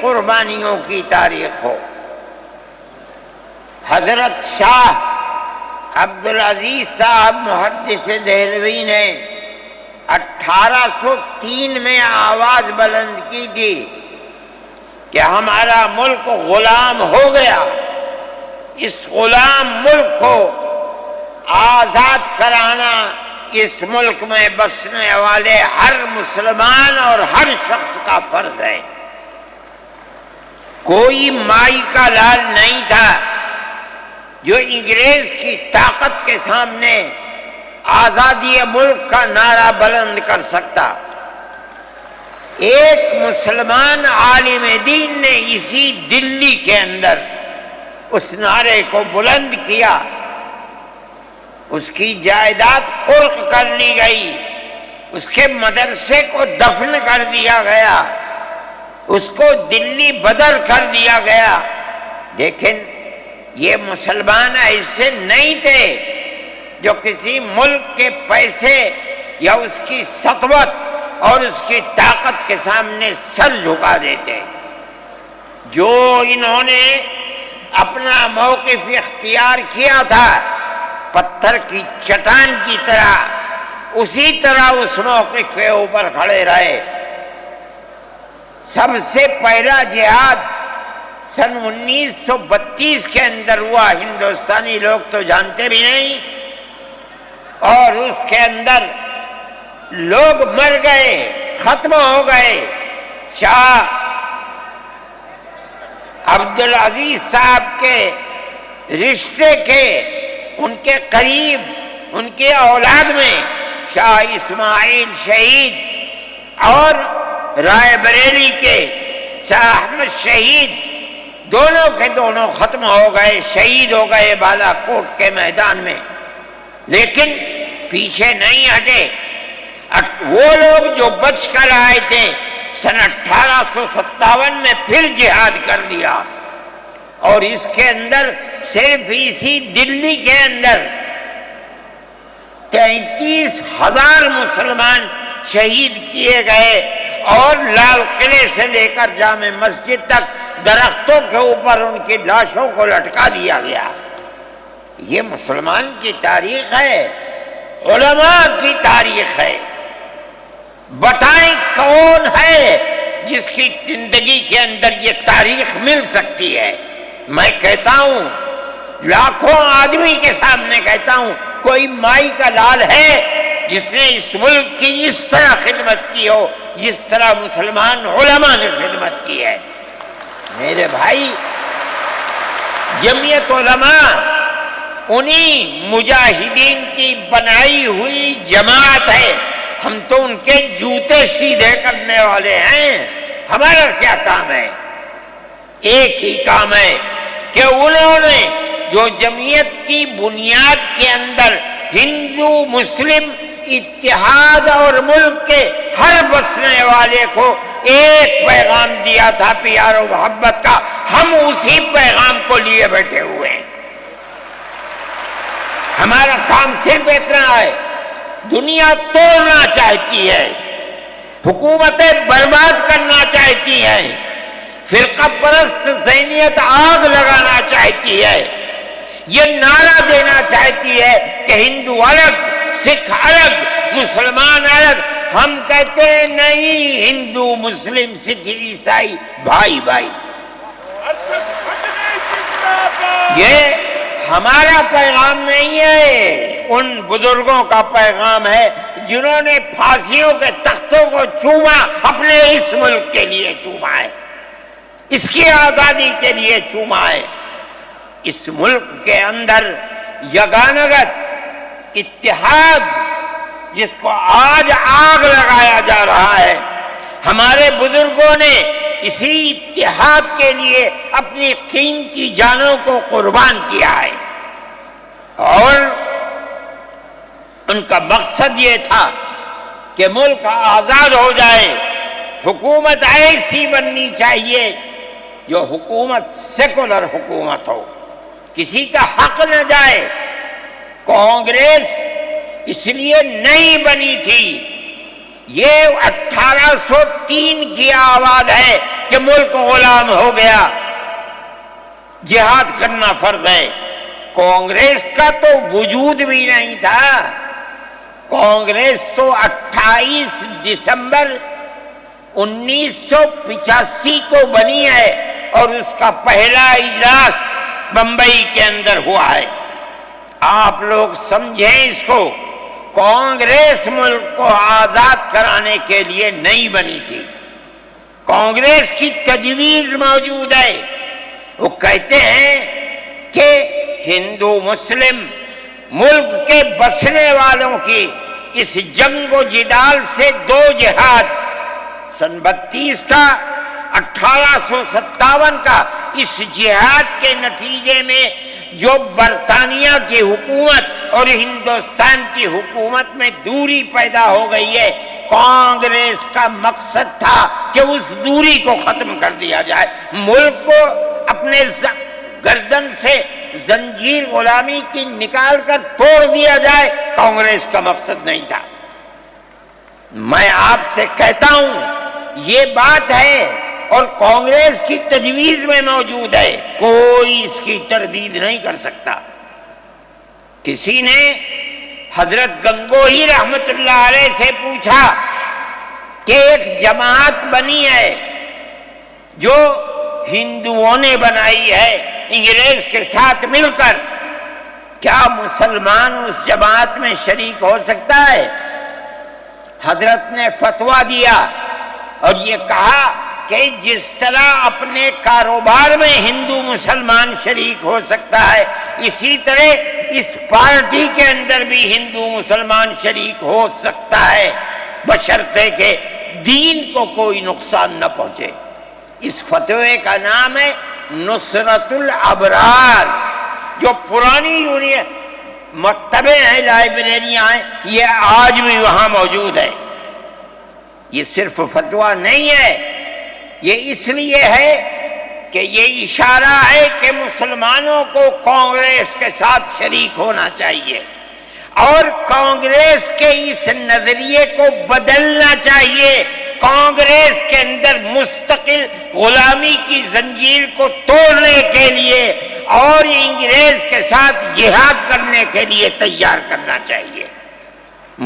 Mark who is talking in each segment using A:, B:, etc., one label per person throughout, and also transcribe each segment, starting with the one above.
A: قربانیوں کی تاریخ ہو۔ حضرت شاہ عبدالعزیز صاحب محدث دہلوی نے 1803 میں آواز بلند کی تھی کہ ہمارا ملک غلام ہو گیا، اس غلام ملک کو آزاد کرانا اس ملک میں بسنے والے ہر مسلمان اور ہر شخص کا فرض ہے۔ کوئی مائی کا لال نہیں تھا جو انگریز کی طاقت کے سامنے آزادی ملک کا نعرہ بلند کر سکتا۔ ایک مسلمان عالم دین نے اسی دلی کے اندر اس نعرے کو بلند کیا، اس کی جائیداد قرق کر لی گئی، اس کے مدرسے کو دفن کر دیا گیا، اس کو دلی بدر کر دیا گیا۔ لیکن یہ مسلمان ایسے نہیں تھے جو کسی ملک کے پیسے یا اس کی سطوت اور اس کی طاقت کے سامنے سر جھکا دیتے۔ جو انہوں نے اپنا موقف اختیار کیا تھا پتھر کی چٹان کی طرح، اسی طرح اس موقف کے اوپر کھڑے رہے۔ سب سے پہلا جہاد سن 1932 کے اندر ہوا، ہندوستانی لوگ تو جانتے بھی نہیں، اور اس کے اندر لوگ مر گئے، ختم ہو گئے۔ شاہ عبدالعزیز صاحب کے رشتے کے، ان کے قریب، ان کے اولاد میں شاہ اسماعیل شہید اور رائے بریلی کے شاہ احمد شہید، دونوں کے دونوں ختم ہو گئے، شہید ہو گئے بالا کوٹ کے میدان میں۔ لیکن پیچھے نہیں ہٹے۔ وہ لوگ جو بچ کر آئے تھے سن 1857 میں پھر جہاد کر دیا، اور اس کے اندر صرف اسی دلی کے اندر 33,000 مسلمان شہید کیے گئے، اور لال قلعے سے لے کر جامع مسجد تک درختوں کے اوپر ان کی لاشوں کو لٹکا دیا گیا۔ یہ مسلمان کی تاریخ ہے، علماء کی تاریخ ہے۔ بتائیں کون ہے جس کی زندگی کے اندر یہ تاریخ مل سکتی ہے؟ میں کہتا ہوں، لاکھوں آدمی کے سامنے کہتا ہوں، کوئی مائی کا لال ہے جس نے اس ملک کی اس طرح خدمت کی ہو جس طرح مسلمان علماء نے خدمت کی ہے؟ میرے بھائی، جمعیت علماء انہی مجاہدین کی بنائی ہوئی جماعت ہے۔ ہم تو ان کے جوتے سیدھے کرنے والے ہیں۔ ہمارا کیا کام ہے؟ ایک ہی کام ہے کہ انہوں نے جو جمعیت کی بنیاد کے اندر ہندو مسلم اتحاد اور ملک کے ہر بسنے والے کو ایک پیغام دیا تھا پیار و محبت کا، ہم اسی پیغام کو لیے بیٹھے ہوئے ہیں۔ ہمارا کام صرف اتنا ہے۔ دنیا توڑنا چاہتی ہے، حکومتیں برباد کرنا چاہتی ہیں، فرقہ پرست ذہنیت آگ لگانا چاہتی ہے، یہ نعرہ دینا چاہتی ہے کہ ہندو الگ، سکھ الگ، مسلمان الگ۔ ہم کہتے ہیں نہیں، ہندو مسلم سکھ عیسائی بھائی بھائی۔ یہ ہمارا پیغام نہیں ہے، ان بزرگوں کا پیغام ہے جنہوں نے پھانسیوں کے تختوں کو چوما، اپنے اس ملک کے لیے چوما ہے، اس کی آزادی کے لیے چوما ہے۔ اس ملک کے اندر یگانگت اتحاد جس کو آج آگ لگایا جا رہا ہے، ہمارے بزرگوں نے اسی اتحاد کے لیے اپنی قیمتی جانوں کو قربان کیا ہے، اور ان کا مقصد یہ تھا کہ ملک آزاد ہو جائے۔ حکومت ایسی بننی چاہیے جو حکومت سیکولر حکومت ہو، کسی کا حق نہ جائے۔ کانگریس اس لیے نہیں بنی تھی یہ 1803 کی آواز ہے کہ ملک غلام ہو گیا، جہاد کرنا فرض ہے۔ کانگریس کا تو وجود بھی نہیں تھا، کانگریس تو 28 دسمبر 1985 کو بنی ہے اور اس کا پہلا اجلاس بمبئی کے اندر ہوا ہے۔ آپ لوگ سمجھیں اس کو، کانگریس ملک کو آزاد کرانے کے لیے نہیں بنی تھی، کانگریس کی تجویز موجود ہے۔ وہ کہتے ہیں کہ ہندو مسلم ملک کے بسنے والوں کی اس جنگ و جدال سے دو جہاد، سن 32 کا 1857 کا، اس جہاد کے نتیجے میں جو برطانیہ کی حکومت اور ہندوستان کی حکومت میں دوری پیدا ہو گئی ہے، کانگریس کا مقصد تھا کہ اس دوری کو ختم کر دیا جائے، ملک کو اپنے گردن سے زنجیر غلامی کی نکال کر توڑ دیا جائے، کانگریس کا مقصد نہیں تھا۔ میں آپ سے کہتا ہوں یہ بات ہے اور کانگریس کی تجویز میں موجود ہے، کوئی اس کی تردید نہیں کر سکتا۔ کسی نے حضرت گنگوہی رحمت اللہ علیہ سے پوچھا کہ ایک جماعت بنی ہے جو ہندوؤں نے بنائی ہے انگریز کے ساتھ مل کر، کیا مسلمان اس جماعت میں شریک ہو سکتا ہے؟ حضرت نے فتویٰ دیا اور یہ کہا کہ جس طرح اپنے کاروبار میں ہندو مسلمان شریک ہو سکتا ہے، اسی طرح اس پارٹی کے اندر بھی ہندو مسلمان شریک ہو سکتا ہے، بشرطے کہ دین کو کوئی نقصان نہ پہنچے۔ اس فتوے کا نام ہے نصرت الابرار، جو پرانی مکتبیں ہیں، لائبریریاں ہیں، یہ آج بھی وہاں موجود ہے۔ یہ صرف فتویٰ نہیں ہے، یہ اس لیے ہے کہ یہ اشارہ ہے کہ مسلمانوں کو کانگریس کے ساتھ شریک ہونا چاہیے اور کانگریس کے اس نظریے کو بدلنا چاہیے، کانگریس کے اندر مستقل غلامی کی زنجیر کو توڑنے کے لیے اور انگریز کے ساتھ جہاد کرنے کے لیے تیار کرنا چاہیے۔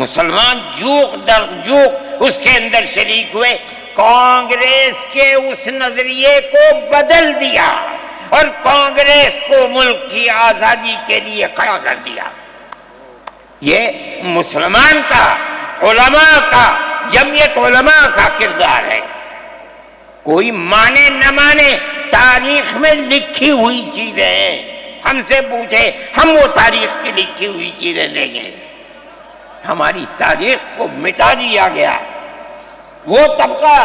A: مسلمان جوق در جوق اس کے اندر شریک ہوئے، کانگریس کے اس نظریے کو بدل دیا اور کانگریس کو ملک کی آزادی کے لیے کھڑا کر دیا۔ یہ مسلمان کا، علماء کا، جمعیت علماء کا کردار ہے۔ کوئی مانے نہ مانے، تاریخ میں لکھی ہوئی چیزیں ہیں، ہم سے پوچھے ہم وہ تاریخ کی لکھی ہوئی چیزیں لیں گے۔ ہماری تاریخ کو مٹا دیا گیا۔ وہ طبقہ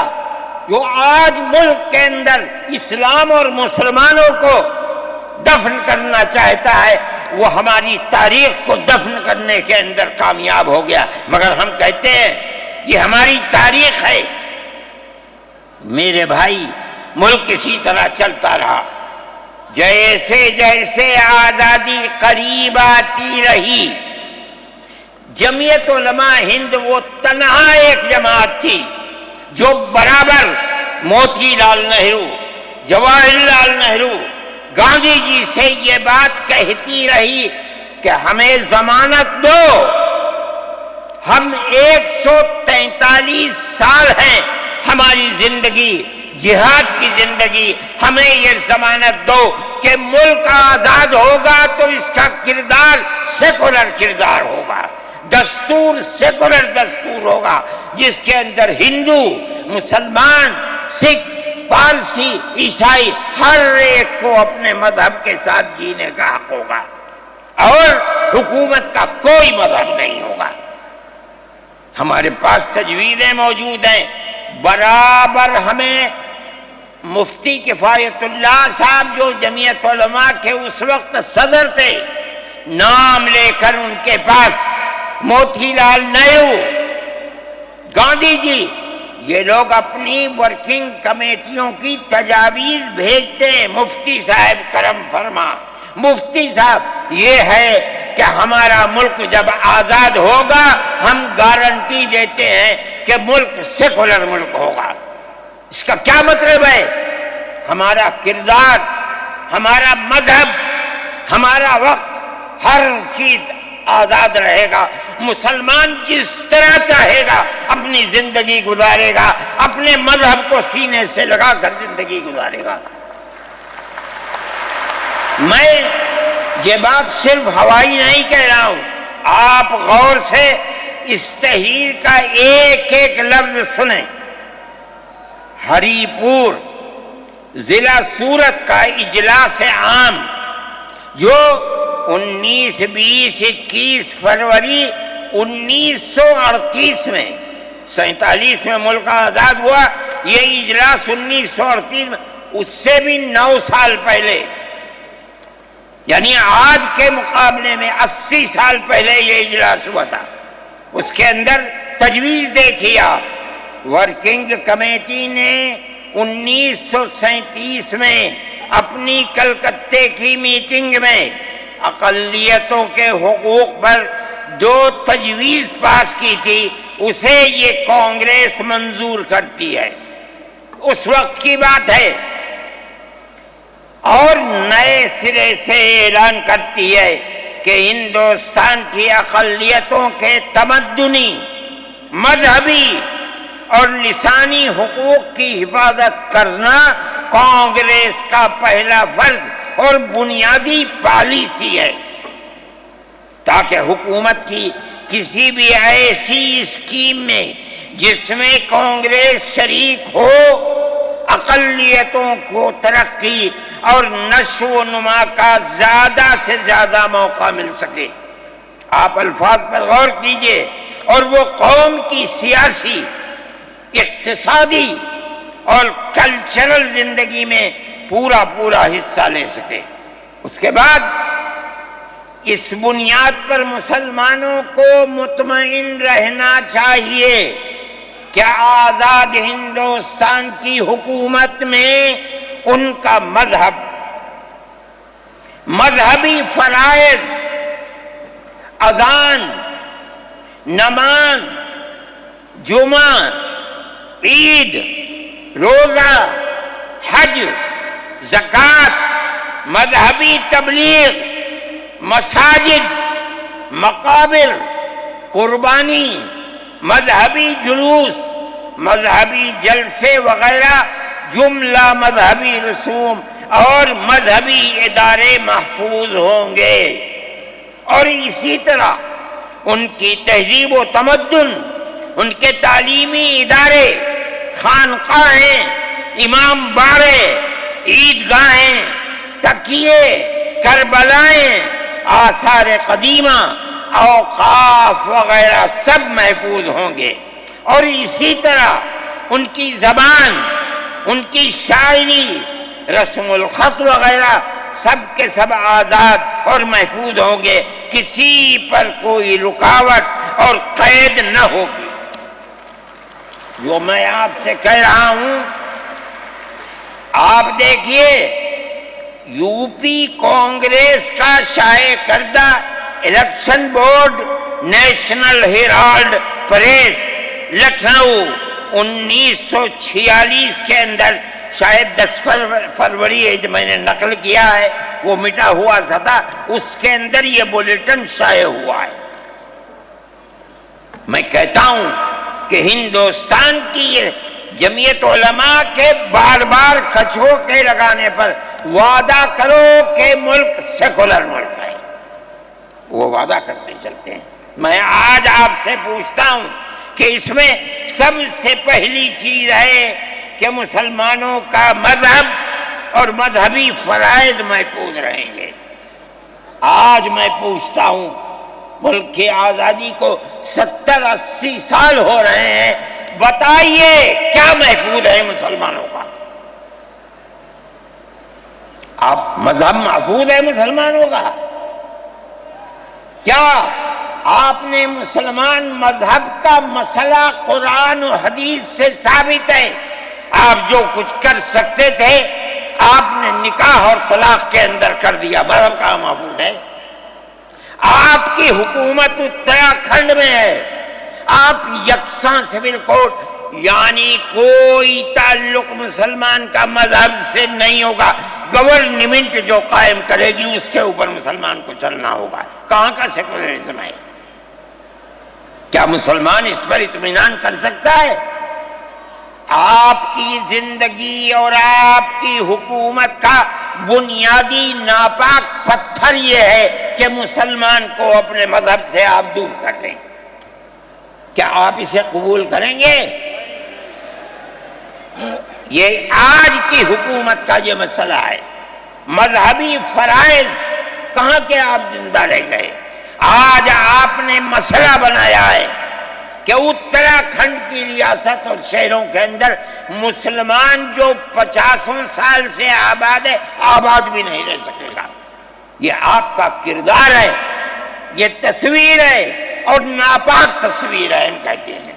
A: جو آج ملک کے اندر اسلام اور مسلمانوں کو دفن کرنا چاہتا ہے، وہ ہماری تاریخ کو دفن کرنے کے اندر کامیاب ہو گیا، مگر ہم کہتے ہیں یہ ہماری تاریخ ہے۔ میرے بھائی، ملک اسی طرح چلتا رہا، جیسے جیسے آزادی قریب آتی رہی، جمعیت علماء ہند وہ تنہا ایک جماعت تھی جو برابر موتی لال نہرو، جواہر لال نہرو، گاندھی جی سے یہ بات کہتی رہی کہ ہمیں ضمانت دو، ہم 143 سال ہیں ہماری زندگی، جہاد کی زندگی، ہمیں یہ ضمانت دو کہ ملک آزاد ہوگا تو اس کا کردار سیکولر کردار ہوگا، دستور سیکولر دستور ہوگا، جس کے اندر ہندو، مسلمان، سکھ، پارسی، عیسائی ہر ایک کو اپنے مذہب کے ساتھ جینے کا حق ہوگا اور حکومت کا کوئی مذہب نہیں ہوگا۔ ہمارے پاس تجویزیں موجود ہیں، برابر ہمیں مفتی کفایت اللہ صاحب جو جمعیت علماء کے اس وقت صدر تھے، نام لے کر ان کے پاس موتی لال نہرو، گاندھی جی، یہ لوگ اپنی ورکنگ کمیٹیوں کی تجاویز بھیجتے ہیں، مفتی صاحب کرم فرما، مفتی صاحب یہ ہے کہ ہمارا ملک جب آزاد ہوگا ہم گارنٹی دیتے ہیں کہ ملک سیکولر ملک ہوگا۔ اس کا کیا مطلب ہے؟ ہمارا کردار، ہمارا مذہب، ہمارا وقت، ہر چیز آزاد رہے گا۔ مسلمان جس طرح چاہے گا اپنی زندگی گزارے گا، اپنے مذہب کو سینے سے لگا کر زندگی گزارے گا۔ میں یہ بات صرف ہوائی نہیں کہہ رہا ہوں، آپ غور سے اس تحریر کا ایک ایک لفظ سنیں۔ ہری پور ضلع سورت کا اجلاس عام جو 19، 20، 21 فروری 1938 میں 47 میں ملک آزاد ہوا، یہ اجلاس 1938 میں، اس سے بھی 9 سال پہلے، یعنی آج کے مقابلے میں 80 سال پہلے یہ اجلاس ہوا تھا۔ اس کے اندر تجویز دیکھیے آپ، ورکنگ کمیٹی نے 1937 میں اپنی کلکتے کی میٹنگ میں اقلیتوں کے حقوق پر جو تجویز پاس کی تھی اسے یہ کانگریس منظور کرتی ہے، اس وقت کی بات ہے، اور نئے سرے سے اعلان کرتی ہے کہ ہندوستان کی اقلیتوں کے تمدنی، مذہبی اور لسانی حقوق کی حفاظت کرنا کانگریس کا پہلا فرض اور بنیادی پالیسی ہے، تاکہ حکومت کی کسی بھی ایسی اسکیم میں جس میں کانگریس شریک ہو اقلیتوں کو ترقی اور نشو و نما کا زیادہ سے زیادہ موقع مل سکے۔ آپ الفاظ پر غور کیجئے، اور وہ قوم کی سیاسی، اقتصادی اور کلچرل زندگی میں پورا حصہ لے سکے۔ اس کے بعد اس بنیاد پر مسلمانوں کو مطمئن رہنا چاہیے کہ آزاد ہندوستان کی حکومت میں ان کا مذہب، مذہبی فرائض، اذان، نماز، جمعہ، عید، روزہ، حج، زکوٰۃ، مذہبی تبلیغ، مساجد، مقابر، قربانی، مذہبی جلوس، مذہبی جلسے وغیرہ جملہ مذہبی رسوم اور مذہبی ادارے محفوظ ہوں گے، اور اسی طرح ان کی تہذیب و تمدن، ان کے تعلیمی ادارے، خانقاہیں، امام باڑے، عیدگاہیں، تکیے، کربلائیں، آثار قدیمہ، اوقاف وغیرہ سب محفوظ ہوں گے، اور اسی طرح ان کی زبان، ان کی شاعری، رسم الخط وغیرہ سب کے سب آزاد اور محفوظ ہوں گے، کسی پر کوئی رکاوٹ اور قید نہ ہوگی۔ جو میں آپ سے کہہ رہا ہوں، آپ دیکھیے، یو پی کانگریس کا شائع کردہ election board, National Herald press, Lucknow 1946 کے اندر، شاید 10 فروری ہے جو میں نے نقل کیا ہے، وہ مٹا ہوا تھا، اس کے اندر یہ بلیٹن شائع ہوا ہے۔ میں کہتا ہوں کہ ہندوستان کی جمعیت علماء کے بار بار کچھوکے لگانے پر وعدہ کرو کہ ملک سیکولر ملک ہے، وہ وعدہ کرتے چلتے ہیں۔ میں آج آپ سے پوچھتا ہوں کہ اس میں سب سے پہلی چیز ہے کہ مسلمانوں کا مذہب اور مذہبی فرائض محفوظ رہیں گے۔ آج میں پوچھتا ہوں، ملک کی آزادی کو 70-80 سال ہو رہے ہیں، بتائیے کیا محفوظ ہے مسلمانوں کا؟ آپ مذہب محفوظ ہے مسلمانوں کا؟ کیا آپ نے مسلمان مذہب کا مسئلہ قرآن و حدیث سے ثابت ہے؟ آپ جو کچھ کر سکتے تھے آپ نے نکاح اور طلاق کے اندر کر دیا، مذہب کا محفوظ ہے؟ آپ کی حکومت اتراکھنڈ میں ہے، آپ یکساں سول کوڈ، یعنی کوئی تعلق مسلمان کا مذہب سے نہیں ہوگا، گورنمنٹ جو قائم کرے گی اس کے اوپر مسلمان کو چلنا ہوگا۔ کہاں کا سیکولرزم ہے؟ کیا مسلمان اس پر اطمینان کر سکتا ہے؟ آپ کی زندگی اور آپ کی حکومت کا بنیادی ناپاک پتھر یہ ہے کہ مسلمان کو اپنے مذہب سے آپ دور کر دیں۔ کیا آپ اسے قبول کریں گے؟ یہ آج کی حکومت کا یہ مسئلہ ہے۔ مذہبی فرائض کہاں کے آپ زندہ رہ گئے؟ آج آپ نے مسئلہ بنایا ہے کہ اتراکھنڈ کی ریاست اور شہروں کے اندر مسلمان جو 50 سال سے آباد ہے، آباد بھی نہیں رہ سکے گا۔ یہ آپ کا کردار ہے، یہ تصویر ہے اور ناپاک تصویر ہے، ہم کہتے ہیں۔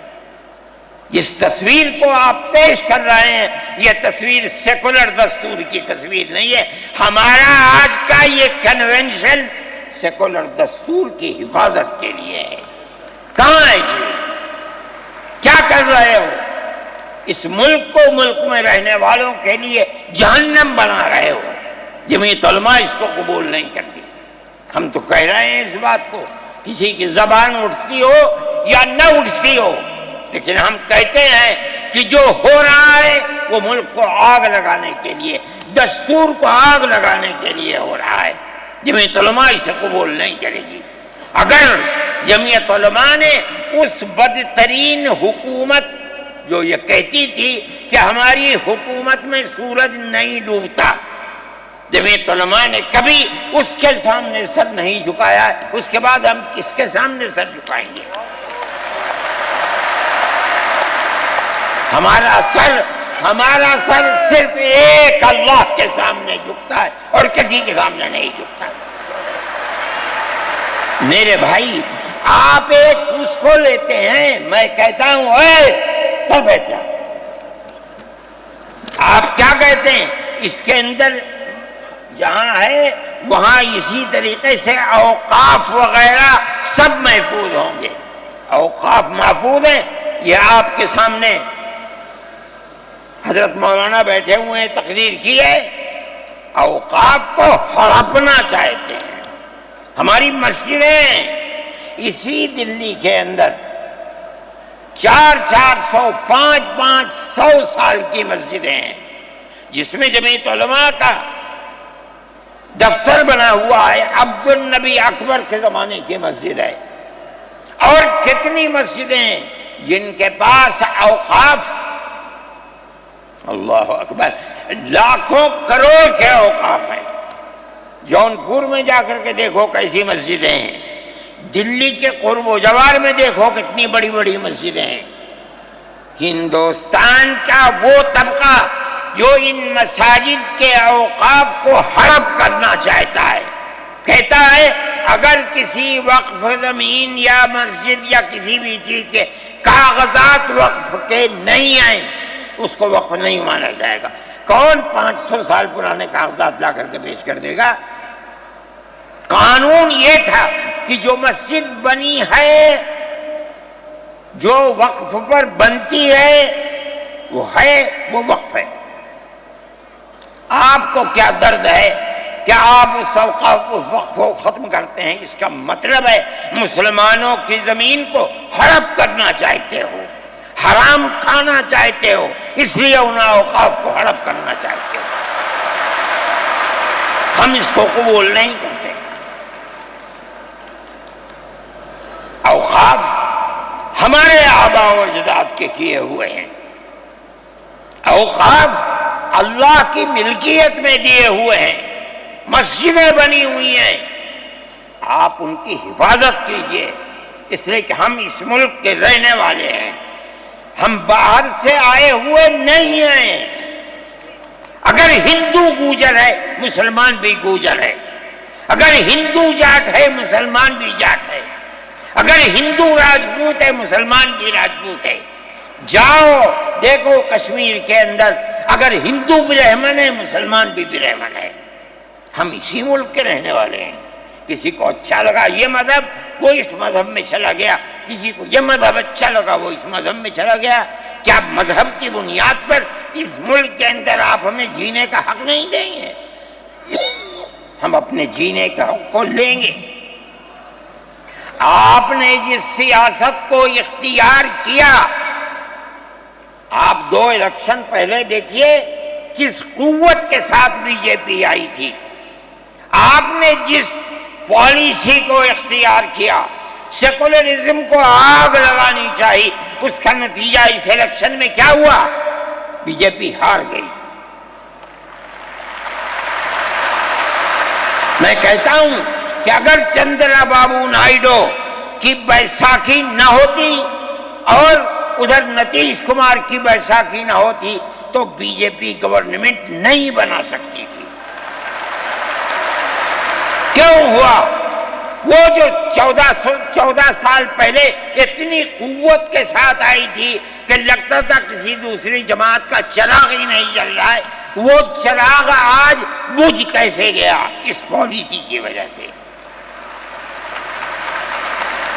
A: جس تصویر کو آپ پیش کر رہے ہیں یہ تصویر سیکولر دستور کی تصویر نہیں ہے۔ ہمارا آج کا یہ کنونشن سیکولر دستور کی حفاظت کے لیے ہے۔ کہاں ہے جی؟ کیا کر رہے ہو؟ اس ملک کو، ملک میں رہنے والوں کے لیے جہنم بنا رہے ہو۔ جمعیت علماء اس کو قبول نہیں کرتی۔ ہم تو کہہ رہے ہیں اس بات کو، کسی کی زبان اٹھتی ہو یا نہ اٹھتی ہو، لیکن ہم کہتے ہیں کہ جو ہو رہا ہے وہ ملک کو آگ لگانے کے لیے، دستور کو آگ لگانے کے لیے ہو رہا ہے۔ جمعیت علماء اسے قبول نہیں کرے گی۔ اگر جمعیت علماء نے اس بدترین حکومت جو یہ کہتی تھی کہ ہماری حکومت میں سورج نہیں ڈوبتا، جمعیت علماء نے کبھی اس کے سامنے سر نہیں جھکایا، اس کے بعد ہم کس کے سامنے سر جھکائیں گے؟ ہمارا سر صرف ایک اللہ کے سامنے جھکتا ہے اور کسی کے سامنے نہیں جھکتا۔ میرے بھائی، آپ ایک اس کو لیتے ہیں، میں کہتا ہوں اے تو بیٹھا، آپ کیا کہتے ہیں؟ اس کے اندر جہاں ہے وہاں اسی طریقے سے اوقاف وغیرہ سب محفوظ ہوں گے۔ اوقاف محفوظ ہیں، یہ آپ کے سامنے حضرت مولانا بیٹھے ہوئے ہیں، تقریر کی ہے۔ اوقاف کو ہڑپنا چاہتے ہیں۔ ہماری مسجدیں اسی دلی کے اندر 400 500 سال کی مسجدیں ہیں، جس میں جمعیت علماء کا دفتر بنا ہوا ہے، عبد النبی اکبر کے زمانے کی مسجد ہے۔ اور کتنی مسجدیں ہیں جن کے پاس اوقاف، اللہ اکبر، لاکھوں کروڑ کے اوقاف ہیں۔ جونپور میں جا کر کے دیکھو کیسی مسجدیں ہیں، دلی کے قرب و جوار میں دیکھو کتنی بڑی بڑی مسجدیں ہیں۔ ہندوستان کا وہ طبقہ جو ان مساجد کے اوقاف کو ہڑپ کرنا چاہتا ہے، کہتا ہے اگر کسی وقف زمین یا مسجد یا کسی بھی چیز کے کاغذات وقف کے نہیں آئیں اس کو وقف نہیں مانا جائے گا۔ کون 500 سال پرانے کاغذات لا کر کے پیش کر دے گا؟ قانون یہ تھا کہ جو مسجد بنی ہے، جو وقف پر بنتی ہے وہ وقف ہے۔ آپ کو کیا درد ہے کہ آپ اس وقف کو ختم کرتے ہیں؟ اس کا مطلب ہے مسلمانوں کی زمین کو ہڑپ کرنا چاہتے ہو، حرام کھانا چاہتے ہو، اس لیے ان اوقاف کو ہڑپ کرنا چاہتے ہو۔ ہم اس کو قبول نہیں کرتے۔ اوقاف ہمارے آباء و اجداد کے کیے ہوئے ہیں، اوقاف اللہ کی ملکیت میں دیے ہوئے ہیں، مسجدیں بنی ہوئی ہیں، آپ ان کی حفاظت کیجئے، اس لیے کہ ہم اس ملک کے رہنے والے ہیں، ہم باہر سے آئے ہوئے نہیں ہیں۔ اگر ہندو گوجر ہے مسلمان بھی گوجر ہے، اگر ہندو جاٹ ہے مسلمان بھی جاٹ ہے، اگر ہندو راجپوت ہے مسلمان بھی راجپوت ہے۔ جاؤ دیکھو کشمیر کے اندر اگر ہندو برہمن ہے مسلمان بھی برہمن ہے۔ ہم اسی ملک کے رہنے والے ہیں، کسی کو اچھا لگا یہ مذہب وہ اس مذہب میں چلا گیا، کسی کو یہ مذہب اچھا لگا وہ اس مذہب میں چلا گیا۔ کیا مذہب کی بنیاد پر اس ملک کے اندر آپ ہمیں جینے کا حق نہیں دیں گے؟ ہم اپنے جینے کے حق کو لیں گے۔ آپ نے جس سیاست کو اختیار کیا، آپ 2 الیکشن پہلے دیکھیے کس قوت کے ساتھ بی جے پی آئی تھی۔ آپ نے جس پالیسی کو اختیار کیا، سیکولرزم کو آگ لگانی چاہیے، اس کا نتیجہ اس الیکشن میں کیا ہوا؟ بی جے پی ہار گئی۔ میں کہتا ہوں کہ اگر چندرا بابو نائیڈو کی بیساکھی نہ ہوتی اور ادھر نتیش کمار کی بیساکھی نہ ہوتی تو بی جے پی گورنمنٹ نہیں بنا سکتی تھی۔ کیوں ہوا؟ وہ جو 14 سال پہلے اتنی قوت کے ساتھ آئی تھی کہ لگتا تھا کسی دوسری جماعت کا چراغ ہی نہیں جل رہا ہے، وہ چراغ آج بجھ کیسے گیا؟ اس پالیسی کی وجہ سے۔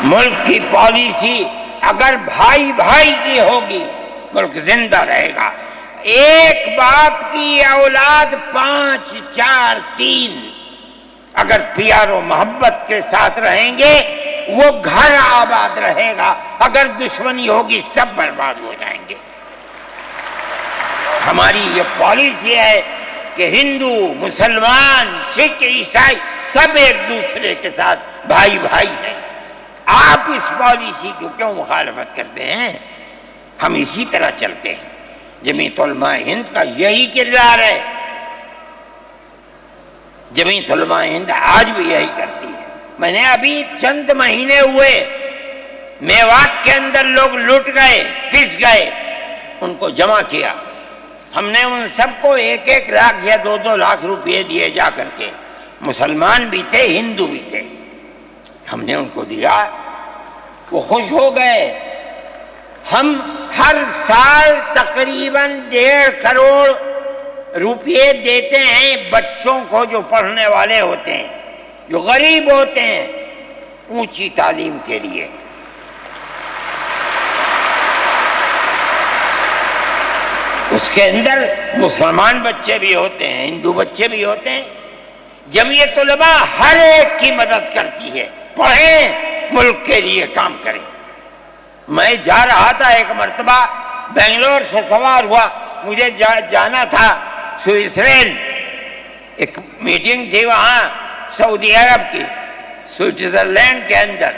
A: ملک کی پالیسی اگر بھائی بھائی کی ہوگی ملک زندہ رہے گا۔ ایک باپ کی اولاد 5 4 3 اگر پیار و محبت کے ساتھ رہیں گے وہ گھر آباد رہے گا، اگر دشمنی ہوگی سب برباد ہو جائیں گے۔ ہماری یہ پالیسی ہے کہ ہندو، مسلمان، سکھ، عیسائی سب ایک دوسرے کے ساتھ بھائی بھائی ہیں۔ آپ اس پالیسی کو کیوں مخالفت کرتے ہیں؟ ہم اسی طرح چلتے ہیں۔ جمعیت علماء ہند کا یہی کردار ہے، جمعیت علماء ہند آج بھی یہی کرتی ہے۔ میں نے ابھی چند مہینے ہوئے میوات کے اندر لوگ لٹ گئے، پس گئے، ان کو جمع کیا۔ ہم نے ان سب کو 1 لاکھ یا 2 لاکھ روپے دیے جا کر کے، مسلمان بھی تھے ہندو بھی تھے، ہم نے ان کو دیا، وہ خوش ہو گئے۔ ہم ہر سال تقریباً 1.5 کروڑ روپے دیتے ہیں بچوں کو جو پڑھنے والے ہوتے ہیں، جو غریب ہوتے ہیں، اونچی تعلیم کے لیے۔ اس کے اندر مسلمان بچے بھی ہوتے ہیں، ہندو بچے بھی ہوتے ہیں۔ جمعیت علماء ہر ایک کی مدد کرتی ہے، پڑھیں، ملک کے لیے کام کریں۔ میں جا رہا تھا ایک مرتبہ، بنگلور سے سوار ہوا، مجھے جانا تھا سوئٹزرلینڈ، ایک میٹنگ تھی وہاں سعودی عرب کی، سوئٹزرلینڈ کے اندر۔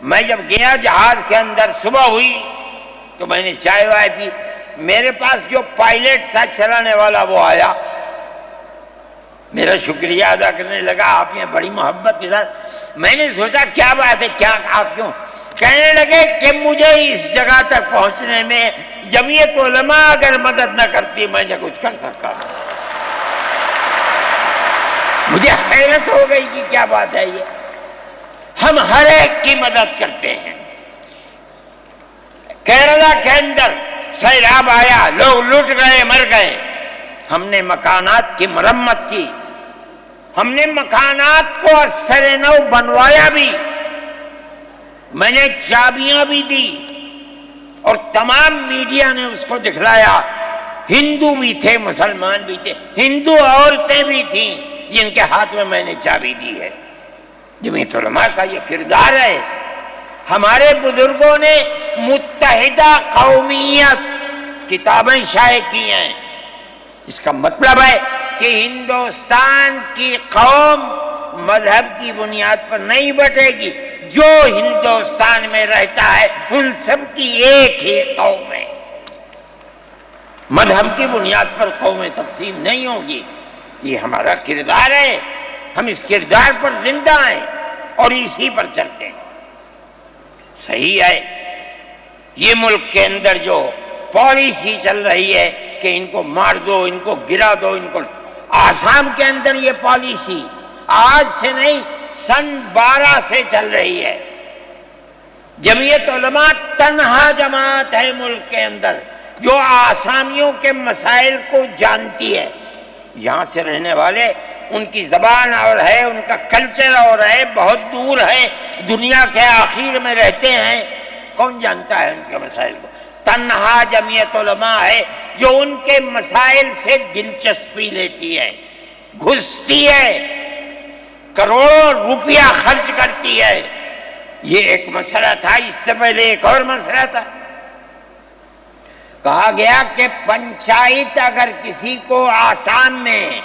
A: میں جب گیا جہاز کے اندر، صبح ہوئی تو میں نے چائے وائے پی، میرے پاس جو پائلٹ تھا چلانے والا وہ آیا، میرا شکریہ ادا کرنے لگا، آپ یہ بڑی محبت کے ساتھ۔ میں نے سوچا کیا بات ہے، کیا آپ کیوں؟ کہنے لگے کہ مجھے اس جگہ تک پہنچنے میں جمعیت علماء اگر مدد نہ کرتی میں نے کچھ کر سکتا تھا۔ مجھے حیرت ہو گئی کہ کیا بات ہے یہ، ہم ہر ایک کی مدد کرتے ہیں۔ کیرلا کے اندر سیلاب آیا، لوگ لٹ گئے، مر گئے، ہم نے مکانات کی مرمت کی، ہم نے مکانات کو اثر نو بنوایا بھی، میں نے چابیاں بھی دی، اور تمام میڈیا نے اس کو دکھلایا۔ ہندو بھی تھے، مسلمان بھی تھے، ہندو عورتیں بھی تھیں جن کے ہاتھ میں نے چابی دی ہے۔ جمعیت علماء کا یہ کردار ہے۔ ہمارے بزرگوں نے متحدہ قومیت کتابیں شائع کی ہیں، اس کا مطلب ہے کہ ہندوستان کی قوم مذہب کی بنیاد پر نہیں بٹے گی، جو ہندوستان میں رہتا ہے ان سب کی ایک ہی قوم ہے، مذہب کی بنیاد پر قومیں تقسیم نہیں ہوگی۔ یہ ہمارا کردار ہے، ہم اس کردار پر زندہ ہیں اور اسی پر چلتے ہیں۔ صحیح ہے، یہ ملک کے اندر جو پالیسی چل رہی ہے کہ ان کو مار دو، ان کو گرا دو، ان کو، آسام کے اندر یہ پالیسی آج سے نہیں سن 12 سے چل رہی ہے۔ جمعیت علماء تنہا جماعت ہے ملک کے اندر جو آسامیوں کے مسائل کو جانتی ہے۔ یہاں سے رہنے والے ان کی زبان اور ہے، ان کا کلچر اور ہے، بہت دور ہے، دنیا کے آخر میں رہتے ہیں، کون جانتا ہے ان کے مسائل کو؟ تنہا جمعیت علماء ہے جو ان کے مسائل سے دلچسپی لیتی ہے، گھستی ہے، کروڑوں روپیہ خرچ کرتی ہے۔ یہ ایک مسئلہ تھا، اس سے پہلے ایک اور مسئلہ تھا، کہا گیا کہ پنچایت اگر کسی کو آسام میں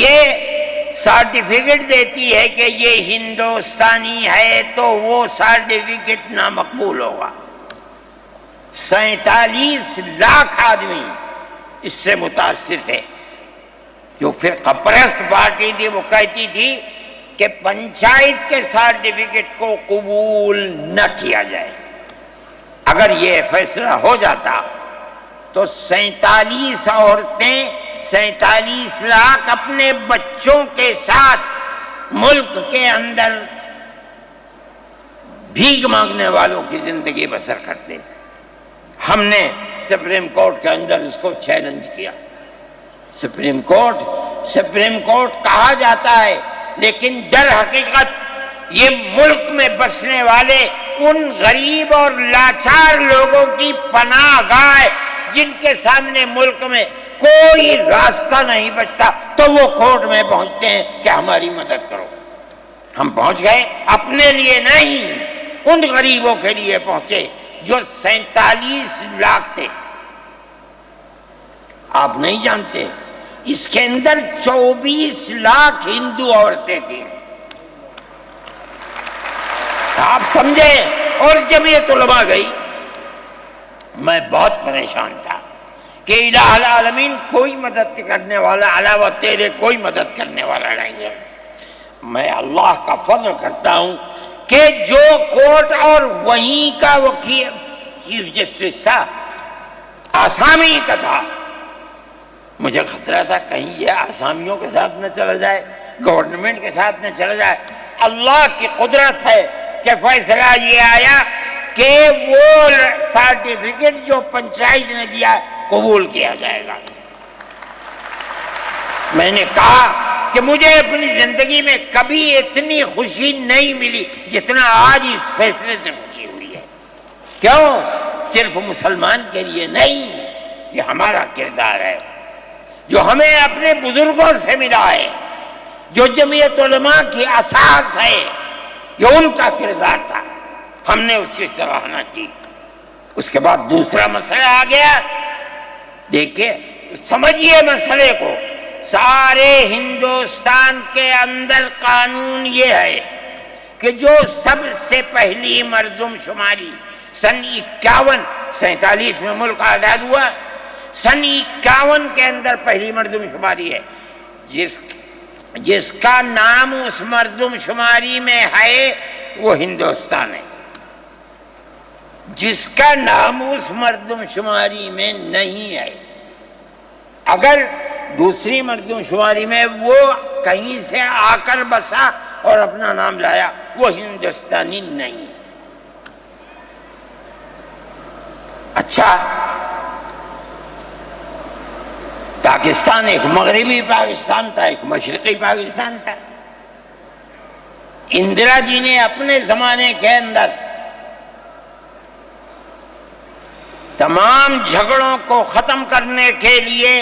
A: یہ سرٹیفکیٹ دیتی ہے کہ یہ ہندوستانی ہے تو وہ سرٹیفکیٹ نامقبول ہوگا۔ 47 لاکھ آدمی اس سے متاثر تھے۔ جو فرقہ پرست پارٹی تھی وہ کہتی تھی کہ پنچایت کے سرٹیفکیٹ کو قبول نہ کیا جائے۔ اگر یہ فیصلہ ہو جاتا تو 47 عورتیں 47 لاکھ اپنے بچوں کے ساتھ ملک کے اندر بھیک مانگنے والوں کی زندگی بسر کرتے۔ ہم نے سپریم کورٹ کے اندر اس کو چیلنج کیا۔ سپریم کورٹ کہا جاتا ہے، لیکن در حقیقت یہ ملک میں بسنے والے ان غریب اور لاچار لوگوں کی پناہ گاہ جن کے سامنے ملک میں کوئی راستہ نہیں بچتا تو وہ کورٹ میں پہنچتے ہیں کہ ہماری مدد کرو۔ ہم پہنچ گئے، اپنے لیے نہیں، ان غریبوں کے لیے پہنچے جو 47 لاکھ تھے۔ آپ نہیں جانتے اس کے اندر 24 لاکھ ہندو عورتیں تھیں۔ آپ سمجھیں، اور جمعیت علماء گئی۔ میں بہت پریشان تھا کہ الہ العالمین کوئی مدد کرنے والا علاوہ تیرے کوئی مدد کرنے والا نہیں ہے۔ میں اللہ کا فضل کرتا ہوں کہ جو کورٹ اور وہیں کا وکیل چیف جسٹس تھا آسامی کا تھا، مجھے خطرہ تھا کہیں یہ آسامیوں کے ساتھ نہ چلا جائے، گورنمنٹ کے ساتھ نہ چلا جائے۔ اللہ کی قدرت ہے کہ فیصلہ یہ آیا کہ وہ سرٹیفکیٹ جو پنچایت نے دیا قبول کیا جائے گا۔ میں نے کہا کہ مجھے اپنی زندگی میں کبھی اتنی خوشی نہیں ملی جتنا آج اس فیصلے سے خوشی ہوئی ہے۔ کیوں؟ صرف مسلمان کے لیے نہیں، یہ ہمارا کردار ہے جو ہمیں اپنے بزرگوں سے ملا ہے، جو جمعیت علماء کی اساس ہے، جو ان کا کردار تھا، ہم نے اس کی سراہنا کی۔ اس کے بعد دوسرا مسئلہ آ گیا۔ دیکھیے، سمجھیے مسئلے کو، سارے ہندوستان کے اندر قانون یہ ہے کہ جو سب سے پہلی مردم شماری سن 47 میں ملک آزاد ہوا، سن 51 کے اندر پہلی مردم شماری ہے، جس کا نام اس مردم شماری میں ہے وہ ہندوستان ہے۔ جس کا نام اس مردم شماری میں نہیں ہے، اگر دوسری مردم شماری میں وہ کہیں سے آ کر بسا اور اپنا نام لایا، وہ ہندوستانی نہیں ہے۔ اچھا، پاکستان ایک مغربی پاکستان تھا، ایک مشرقی پاکستان تھا۔ اندرا جی نے اپنے زمانے کے اندر تمام جھگڑوں کو ختم کرنے کے لیے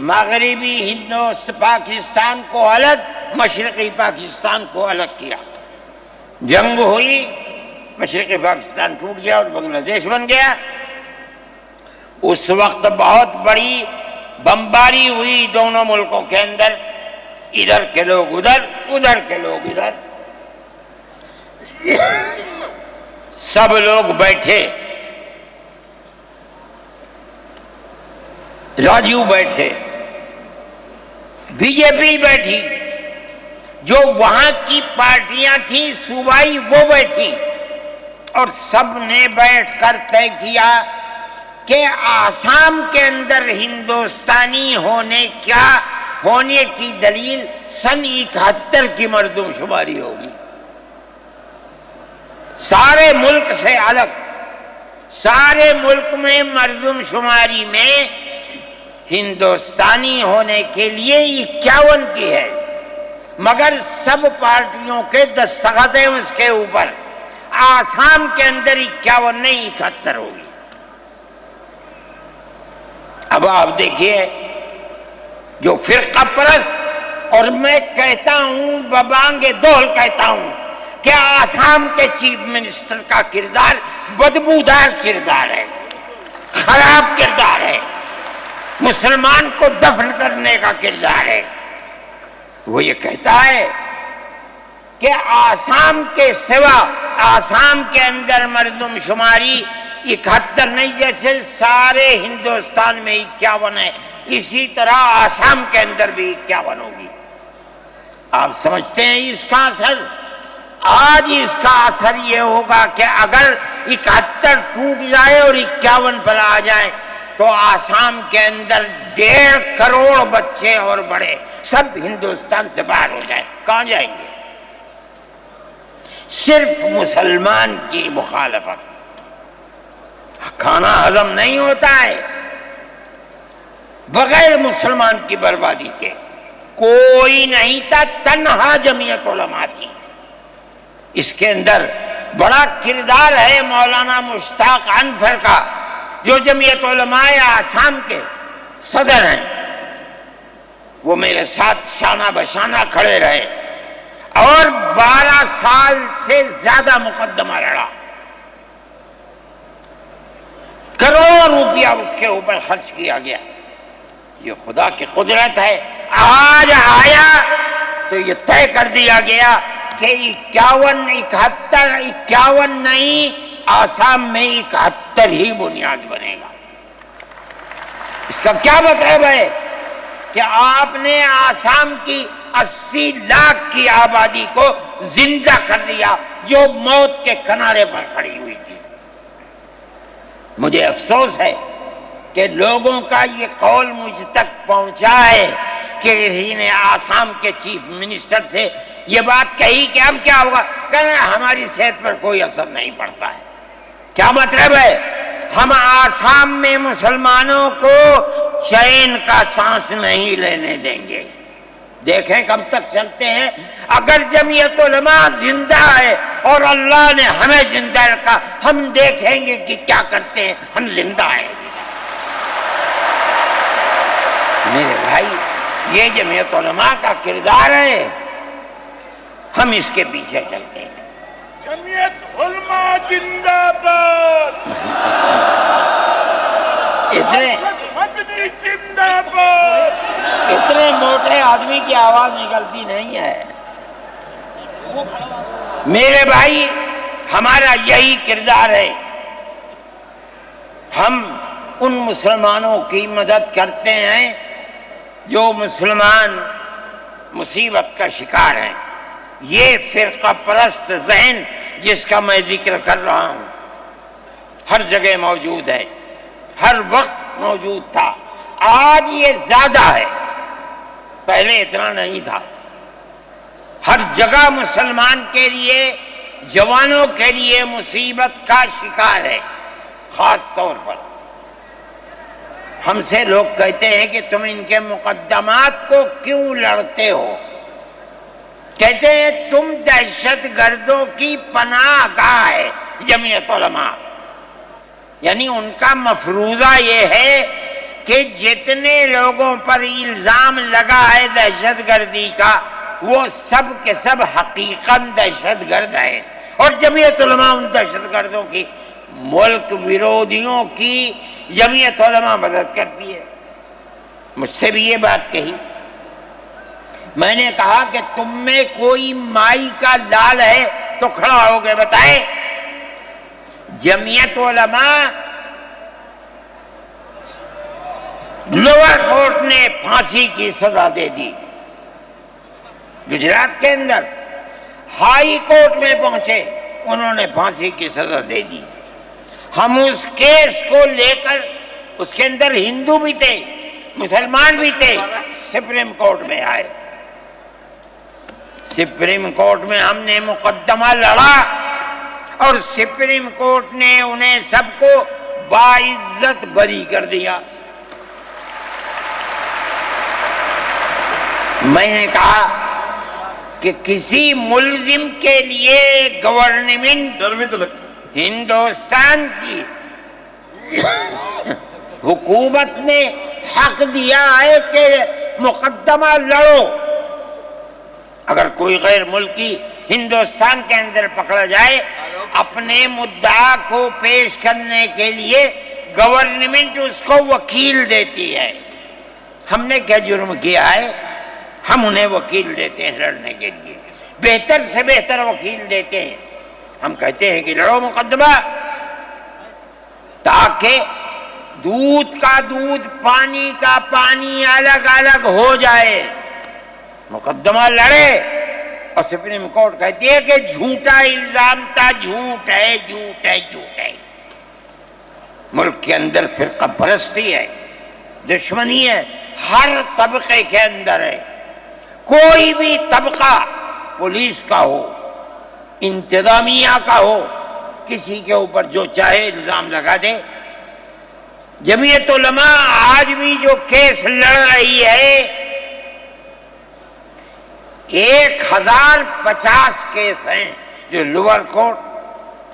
A: مغربی پاکستان کو الگ، مشرقی پاکستان کو الگ کیا۔ جنگ ہوئی، مشرقی پاکستان ٹوٹ گیا اور بنگلہ دیش بن گیا۔ اس وقت بہت بڑی بمباری ہوئی دونوں ملکوں کے اندر، ادھر کے لوگ ادھر، ادھر کے لوگ ادھر، سب لوگ بیٹھے، راجیو بیٹھے، بی جے پی بیٹھی، جو وہاں کی پارٹیاں تھیں صوبائی وہ بیٹھی، اور سب نے بیٹھ کر طے کیا کہ آسام کے اندر ہندوستانی ہونے کی دلیل سن 71 کی مردم شماری ہوگی۔ سارے ملک سے الگ، سارے ملک میں مردم شماری میں ہندوستانی ہونے کے لیے 51 کی ہے، مگر سب پارٹیوں کے دستخط ہیں اس کے اوپر۔ آسام کے اندر 51 نہیں 71 ہوگی۔ اب آپ دیکھیے جو فرقہ پرست، اور میں کہتا ہوں ببانگ دول کہتا ہوں کہ آسام کے چیف منسٹر کا کردار بدبودار کردار ہے، خراب کردار ہے، مسلمان کو دفن کرنے کا کردار ہے۔ وہ یہ کہتا ہے کہ آسام کے سوا آسام کے اندر مردم شماری 71 نہیں، جیسے سارے ہندوستان میں 51 ہے، اسی طرح آسام کے اندر بھی 51 ہوگی۔ آپ سمجھتے ہیں اس کا اثر؟ آج اس کا اثر یہ ہوگا کہ اگر 71 ٹوٹ جائے اور 51 پر آ جائے تو آسام کے اندر 1.5 کروڑ بچے اور بڑے سب ہندوستان سے باہر ہو جائیں۔ کہاں جائیں گے؟ صرف مسلمان کی مخالفت، کھانا ہضم نہیں ہوتا ہے بغیر مسلمان کی بربادی کے۔ کوئی نہیں تھا، تنہا جمعیت علماء تھی۔ اس کے اندر بڑا کردار ہے مولانا مشتاق انور کا، جو جمعیت علماء آسام کے صدر ہیں۔ وہ میرے ساتھ شانہ بشانہ کھڑے رہے اور 12 سال سے زیادہ مقدمہ لڑا، کروڑوں روپیہ اس کے اوپر خرچ کیا گیا۔ یہ خدا کی قدرت ہے۔ آج آیا تو یہ طے کر دیا گیا کہ 51 نہیں، آسام میں 71 ہی بنیاد بنے گا۔ اس کا کیا مطلب ہے کہ آپ نے آسام کی 80 لاکھ کی آبادی کو زندہ کر دیا جو موت کے کنارے پر کھڑی ہوئی تھی۔ مجھے افسوس ہے کہ لوگوں کا یہ قول مجھ تک پہنچا ہے کہ کسی نے آسام کے چیف منسٹر سے یہ بات کہی کہ اب کیا ہوگا، کہنا ہماری صحت پر کوئی اثر نہیں پڑتا ہے۔ کیا مطلب ہے؟ ہم آسام میں مسلمانوں کو چین کا سانس نہیں لینے دیں گے۔ دیکھیں کب تک چلتے ہیں۔ اگر جمعیت علماء زندہ ہے اور اللہ نے ہمیں زندہ رکھا، ہم دیکھیں گے کہ کیا کرتے ہیں، ہم زندہ ہیں۔ میرے بھائی، یہ جمعیت علماء کا کردار ہے، ہم اس کے پیچھے چلتے ہیں۔
B: جمعیت علماء زندہ باد، مدنی زندہ باد۔
A: اتنے موٹے آدمی کی آواز نکلتی نہیں ہے۔ میرے بھائی، ہمارا یہی کردار ہے۔ ہم ان مسلمانوں کی مدد کرتے ہیں جو مسلمان مصیبت کا شکار ہیں۔ یہ فرقہ پرست ذہن جس کا میں ذکر کر رہا ہوں ہر جگہ موجود ہے، ہر وقت موجود تھا، آج یہ زیادہ ہے، پہلے اتنا نہیں تھا۔ ہر جگہ مسلمان کے لیے، جوانوں کے لیے مصیبت کا شکار ہے۔ خاص طور پر ہم سے لوگ کہتے ہیں کہ تم ان کے مقدمات کو کیوں لڑتے ہو؟ کہتے ہیں تم دہشت گردوں کی پناہ گاہ ہے جمعیت علماء۔ یعنی ان کا مفروضہ یہ ہے کہ جتنے لوگوں پر الزام لگا ہے دہشت گردی کا، وہ سب کے سب حقیقت دہشت گرد ہیں، اور جمعیت علماء ان دہشت گردوں کی، ملک ویرودھیوں کی جمعیت علماء مدد کرتی ہے۔ مجھ سے بھی یہ بات کہی، میں نے کہا کہ تم میں کوئی مائی کا لال ہے تو کھڑا ہو کے بتائے۔ جمعیت علماء لوور کورٹ نے پھانسی کی سزا دے دی گجرات کے اندر، ہائی کورٹ میں پہنچے، انہوں نے پھانسی کی سزا دے دی۔ ہم اس کیس کو لے کر، اس کے اندر ہندو بھی تھے، مسلمان بھی تھے، سپریم کورٹ میں آئے۔ سپریم کورٹ میں ہم نے مقدمہ لڑا اور سپریم کورٹ نے انہیں سب کو باعزت بری کر دیا۔ میں نے کہا کہ کسی ملزم کے لیے گورنمنٹ ہندوستان کی حکومت نے حق دیا ہے کہ مقدمہ لڑو. اگر کوئی غیر ملکی ہندوستان کے اندر پکڑا جائے اپنے مدعا کو پیش کرنے کے لیے گورنمنٹ اس کو وکیل دیتی ہے. ہم نے کیا جرم کیا ہے؟ ہم انہیں وکیل دیتے ہیں لڑنے کے لیے، بہتر سے بہتر وکیل دیتے ہیں. ہم کہتے ہیں کہ لڑو مقدمہ، تاکہ دودھ کا دودھ پانی کا پانی الگ الگ ہو جائے. مقدمہ لڑے اور سپریم کورٹ کہتی ہے کہ جھوٹا الزام تھا، جھوٹ ہے جھوٹ ہے جھوٹ ہے. ملک کے اندر فرقہ پرستی ہے، دشمنی ہے، ہر طبقے کے اندر ہے. کوئی بھی طبقہ پولیس کا ہو، انتظامیہ کا ہو، کسی کے اوپر جو چاہے الزام لگا دے. جمعیت علماء آج بھی جو کیس لڑ رہی ہے 1050 کیس ہیں جو lower court,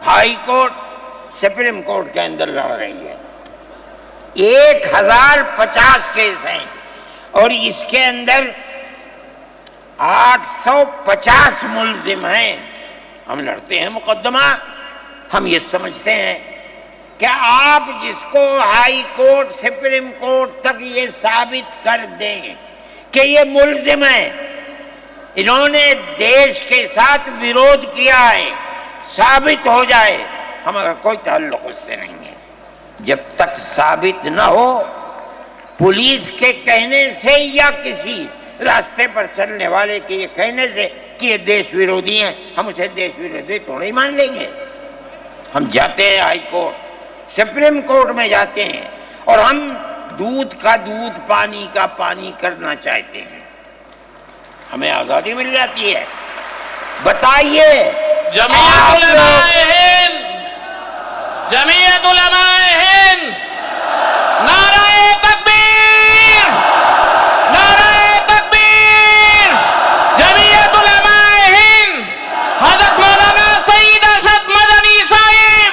A: high court, supreme court کے اندر لڑ رہی ہے. 1050 کیس ہیں اور اس کے اندر 850 ملزم ہیں. ہم لڑتے ہیں مقدمہ. ہم یہ سمجھتے ہیں کہ آپ جس کو ہائی کورٹ سپریم کورٹ تک یہ ثابت کر دیں کہ یہ ملزم ہیں، انہوں نے دیش کے ساتھ ویرودھ کیا ہے، ثابت ہو جائے، ہمارا کوئی تعلق اس سے نہیں ہے. جب تک ثابت نہ ہو پولیس کے کہنے سے یا کسی راستے پر چلنے والے کے یہ کہنے سے کہ یہ دیش ویرودھی ہیں، ہم اسے دیش ویرودھی تھوڑے ہی مان لیں گے. ہم جاتے ہیں ہائی کورٹ سپریم کورٹ میں جاتے ہیں اور ہم دودھ کا دودھ پانی کا پانی کرنا چاہتے ہیں. ہمیں آزادی مل جاتی ہے. بتائیے
C: جمعیت علماء ہند، جمعیت علماء ہند، نعرہ تکبیر، نعرہ تکبیر. جمعیت علماء ہند، حضرت مولانا سعید ارشد مدنی صاحب.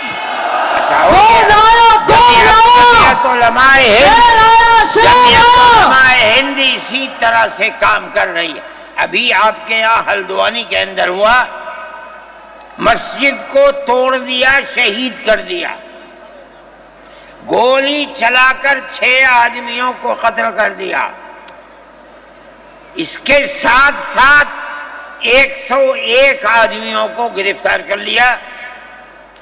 A: جمعیت علماء ہند، جمعیت علماء ہند اسی طرح سے کام کر رہی ہے. ابھی آپ کے یہاں ہلدوانی کے اندر ہوا، مسجد کو توڑ دیا، شہید کر دیا، گولی چلا کر 6 آدمیوں کو قتل کر دیا. اس کے ساتھ ساتھ 101 آدمیوں کو گرفتار کر لیا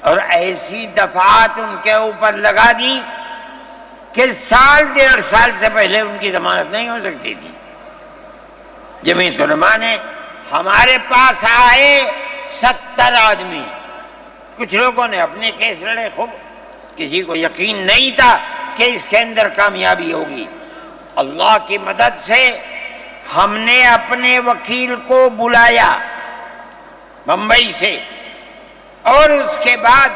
A: اور ایسی دفعات ان کے اوپر لگا دی کہ 1.5 سال سے پہلے ان کی ضمانت نہیں ہو سکتی تھی. جمعیت علماء نے ہمارے پاس آئے 70 آدمی. کچھ لوگوں نے اپنے کیس لڑے خوب، کسی کو یقین نہیں تھا کہ اس کے اندر کامیابی ہوگی. اللہ کی مدد سے ہم نے اپنے وکیل کو بلایا بمبئی سے، اور اس کے بعد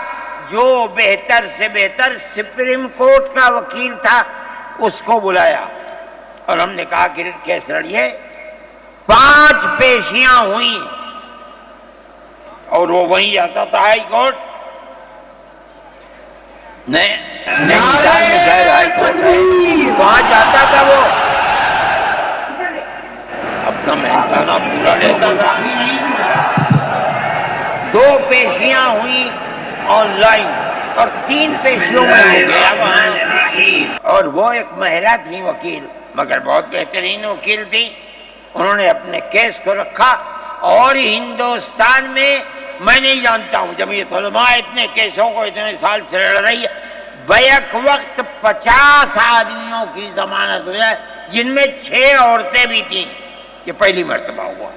A: جو بہتر سے بہتر سپریم کورٹ کا وکیل تھا اس کو بلایا اور ہم نے کہا کہ کیس لڑیے. 5 پیشیاں ہوئیں اور وہ وہیں جاتا تھا ہائی کورٹ. وہاں جاتا تھا، وہ اپنا محنتانہ پورا لیتا تھا. 2 پیشیاں ہوئیں آن لائن اور 3 پیشیوں میں ہو گیا وہاں. اور وہ ایک مہیلا تھی وکیل، مگر بہت بہترین وکیل تھی. انہوں نے اپنے کیس کو رکھا اور ہندوستان میں میں نہیں جانتا ہوں جمعیت علماء اتنے کیسوں کو اتنے سال سے لڑ رہی ہے. بیک وقت 50 آدمیوں کی ضمانت ہو جائے، جن میں 6 عورتیں بھی تھیں. یہ پہلی مرتبہ ہوا.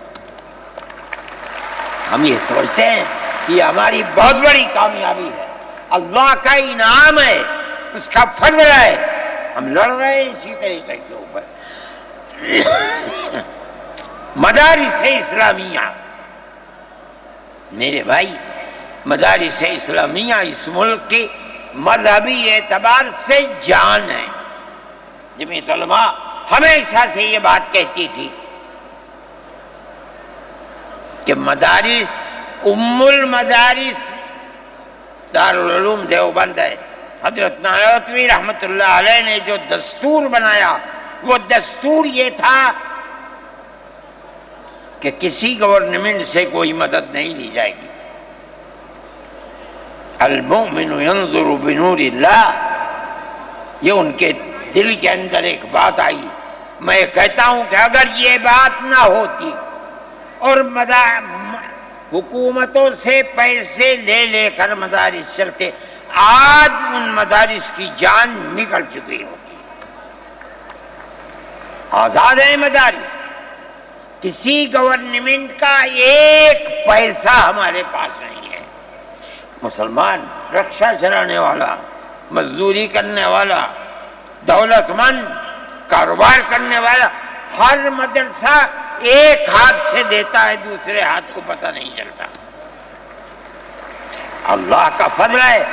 A: ہم یہ سمجھتے ہیں کہ یہ ہماری بہت بڑی کامیابی ہے، اللہ کا انعام ہے، اس کا فضل ہے. ہم لڑ رہے ہیں اسی طریقے کے اوپر. مدارس اسلامیہ، میرے بھائی، مدارس اسلامیہ اس ملک کی مذہبی اعتبار سے جان ہے. جمعیت علماء ہمیشہ سے یہ بات کہتی تھی کہ مدارس ام المدارس دارالعلوم دیوبند ہے. حضرت نانوتوی رحمۃ اللہ علیہ نے جو دستور بنایا وہ دستور یہ تھا کہ کسی گورنمنٹ سے کوئی مدد نہیں لی جائے گی. المؤمن ينظر بنور اللہ، یہ ان کے دل کے اندر ایک بات آئی. میں کہتا ہوں کہ اگر یہ بات نہ ہوتی اور حکومتوں سے پیسے لے لے کر مدارس چلتے، آج ان مدارس کی جان نکل چکی ہوتی. آزاد ہے مدارس، کسی گورنمنٹ کا ایک پیسہ ہمارے پاس نہیں ہے. مسلمان رکشہ چلانے والا، مزدوری کرنے والا، دولت مند، کاروبار کرنے والا، ہر مدرسہ ایک ہاتھ سے دیتا ہے، دوسرے ہاتھ کو پتہ نہیں چلتا. اللہ کا فضل ہے.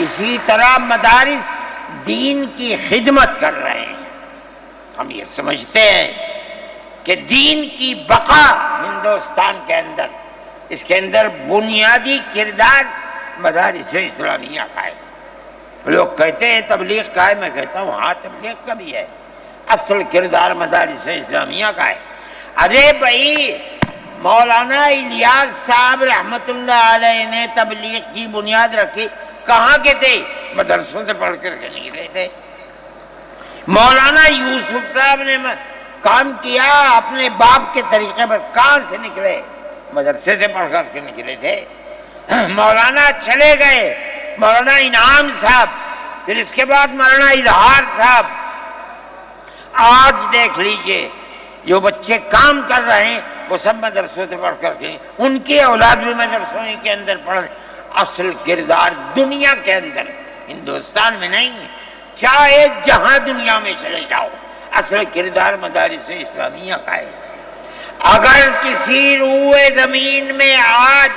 A: اسی طرح مدارس دین کی خدمت کر رہے ہیں. ہم یہ سمجھتے ہیں کہ دین کی بقا ہندوستان کے اندر، اس کے اندر بنیادی کردار مدارس اسلامیہ کا ہے. لوگ کہتے ہیں تبلیغ کا ہے، میں کہتا ہوں ہاں تبلیغ کا بھی ہے، اصل کردار مدارس اسلامیہ کا ہے. ارے بھائی مولانا الیاس صاحب رحمۃ اللہ علیہ نے تبلیغ کی بنیاد رکھی، کہاں کے تھے؟ مدرسوں سے پڑھ کر کے نکلے تھے. مولانا یوسف صاحب نے کام کیا اپنے باپ کے طریقے پر، کہاں سے نکلے؟ مدرسے سے پڑھ کر کے نکلے تھے. مولانا چلے گئے، مولانا انعام صاحب، پھر اس کے بعد مولانا اظہار صاحب. آج دیکھ لیجئے جو بچے کام کر رہے ہیں وہ سب مدرسوں سے پڑھ کر کے، ان کی اولاد بھی مدرسوں کے اندر پڑھ رہے. اصل کردار دنیا کے اندر، ہندوستان میں نہیں، چاہے جہاں دنیا میں چلے جاؤ، اصل کردار مدارس اسلامیہ کا ہے. اگر کسی روئے زمین میں آج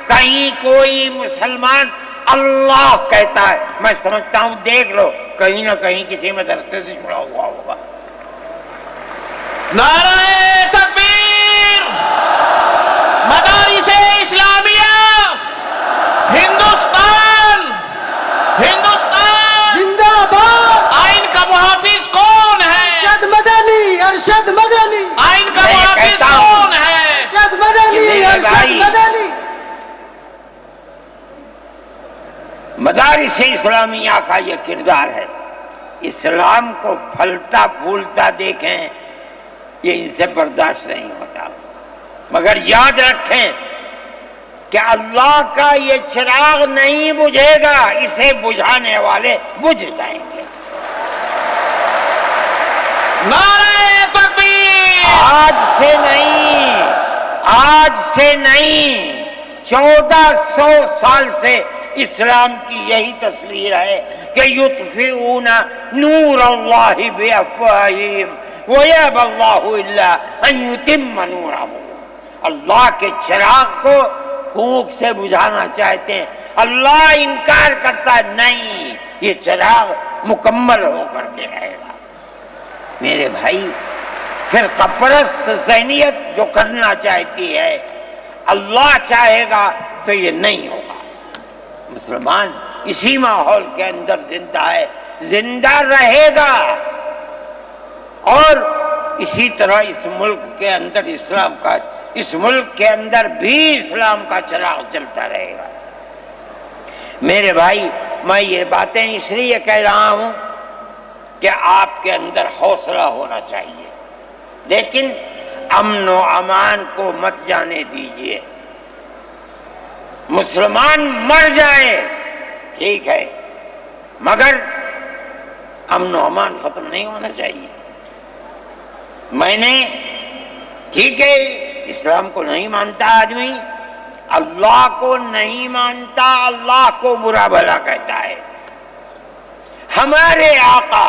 A: کہیں کوئی مسلمان اللہ کہتا ہے، میں سمجھتا ہوں دیکھ لو کہیں نہ کہیں کسی مدرسے سے جڑا ہوا ہوگا.
C: نعرہ تکبیر! مدارس اسلامیہ ہندوستان
D: زندہ باد!
C: آئین کا محافظ کون ہے؟
D: ارشد مدنی، ارشد مدنی،
C: آئین کا
A: میں
C: محافظ
A: کہتا ہوں
C: کون ہے؟
D: ارشد مدنی،
A: میرے
D: ارشد
A: بھائی،
D: مدنی.
A: مدارس اسلامیہ کا یہ کردار ہے. اسلام کو پھلتا پھولتا دیکھیں، یہ ان سے برداشت نہیں ہوتا. مگر یاد رکھیں کہ اللہ کا یہ چراغ نہیں بجھے گا، اسے بجھانے والے بجھ جائیں گے.
C: نعرہ تکبیر!
A: آج سے نہیں 1400 سال سے اسلام کی یہی تصویر ہے کہ یطفئون نور اللہ بافواہہم ویأبی اللہ الا ان یتم نورہ. اللہ کے چراغ کو پھونک سے بجھانا چاہتے ہیں. اللہ انکار کرتا ہے، نہیں، یہ چراغ مکمل ہو کر کے رہے گا. میرے بھائی، فرقہ پرست ذہنیت جو کرنا چاہتی ہے، اللہ چاہے گا تو یہ نہیں ہوگا. مسلمان اسی ماحول کے اندر زندہ ہے، زندہ رہے گا، اور اسی طرح اس ملک کے اندر اسلام کا، اس ملک کے اندر بھی اسلام کا چراغ چلتا رہے گا. میرے بھائی، میں یہ باتیں اس لیے کہہ رہا ہوں کہ آپ کے اندر حوصلہ ہونا چاہیے، لیکن امن و امان کو مت جانے دیجیے. مسلمان مر جائے ٹھیک ہے، مگر امن و امان ختم نہیں ہونا چاہیے. میں نے، ٹھیک ہے، اسلام کو نہیں مانتا آدمی، اللہ کو نہیں مانتا، اللہ کو برا بھلا کہتا ہے. ہمارے آقا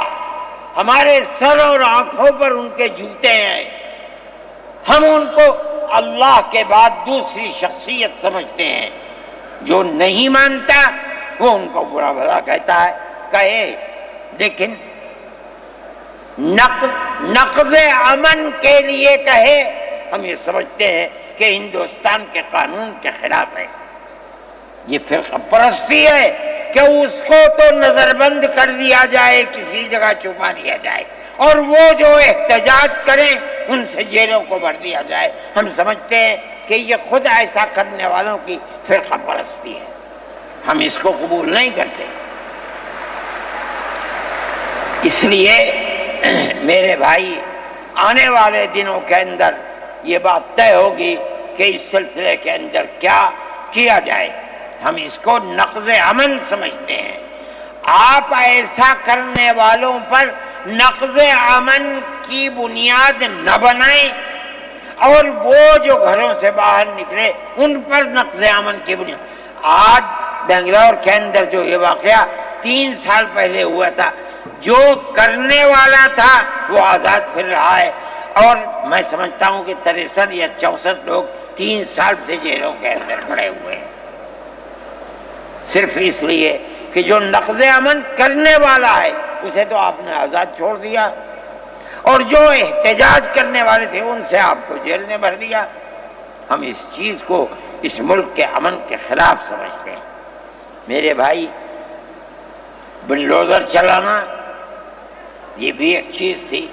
A: ہمارے سر اور آنکھوں پر ان کے جوتے ہیں، ہم ان کو اللہ کے بعد دوسری شخصیت سمجھتے ہیں. جو نہیں مانتا وہ ان کو برا بھلا کہتا ہے، کہے، لیکن نقض امن کے لیے کہے، ہم یہ سمجھتے ہیں کہ ہندوستان کے قانون کے خلاف ہے۔ یہ فرقہ پرستی ہے کہ اس کو تو نظر بند کر دیا جائے، کسی جگہ چھپا دیا جائے، اور وہ جو احتجاج کریں ان سے جیلوں کو بھر دیا جائے۔ ہم سمجھتے ہیں کہ یہ خود ایسا کرنے والوں کی فرقہ پرستی ہے، ہم اس کو قبول نہیں کرتے۔ اس لیے میرے بھائی، آنے والے دنوں کے اندر یہ بات طے ہوگی کہ اس سلسلے کے اندر کیا کیا جائے۔ ہم اس کو نقض امن سمجھتے ہیں۔ آپ ایسا کرنے والوں پر نقض امن کی بنیاد نہ بنائیں، اور وہ جو گھروں سے باہر نکلے ان پر نقض امن کی بنیاد۔ آج بنگلور کے اندر جو یہ واقعہ 3 سال پہلے ہوا تھا، جو کرنے والا تھا وہ آزاد پھر رہا ہے، اور میں سمجھتا ہوں کہ 63 یا 64 لوگ 3 سال سے جیلوں کے اندر پڑے ہوئے ہیں، صرف اس لیے کہ جو نقض امن کرنے والا ہے اسے تو آپ نے آزاد چھوڑ دیا، اور جو احتجاج کرنے والے تھے ان سے آپ کو جیل میں بھر دیا۔ ہم اس چیز کو اس ملک کے امن کے خلاف سمجھتے ہیں۔ میرے بھائی، بلڈوزر چلانا یہ بھی ایک چیز تھی۔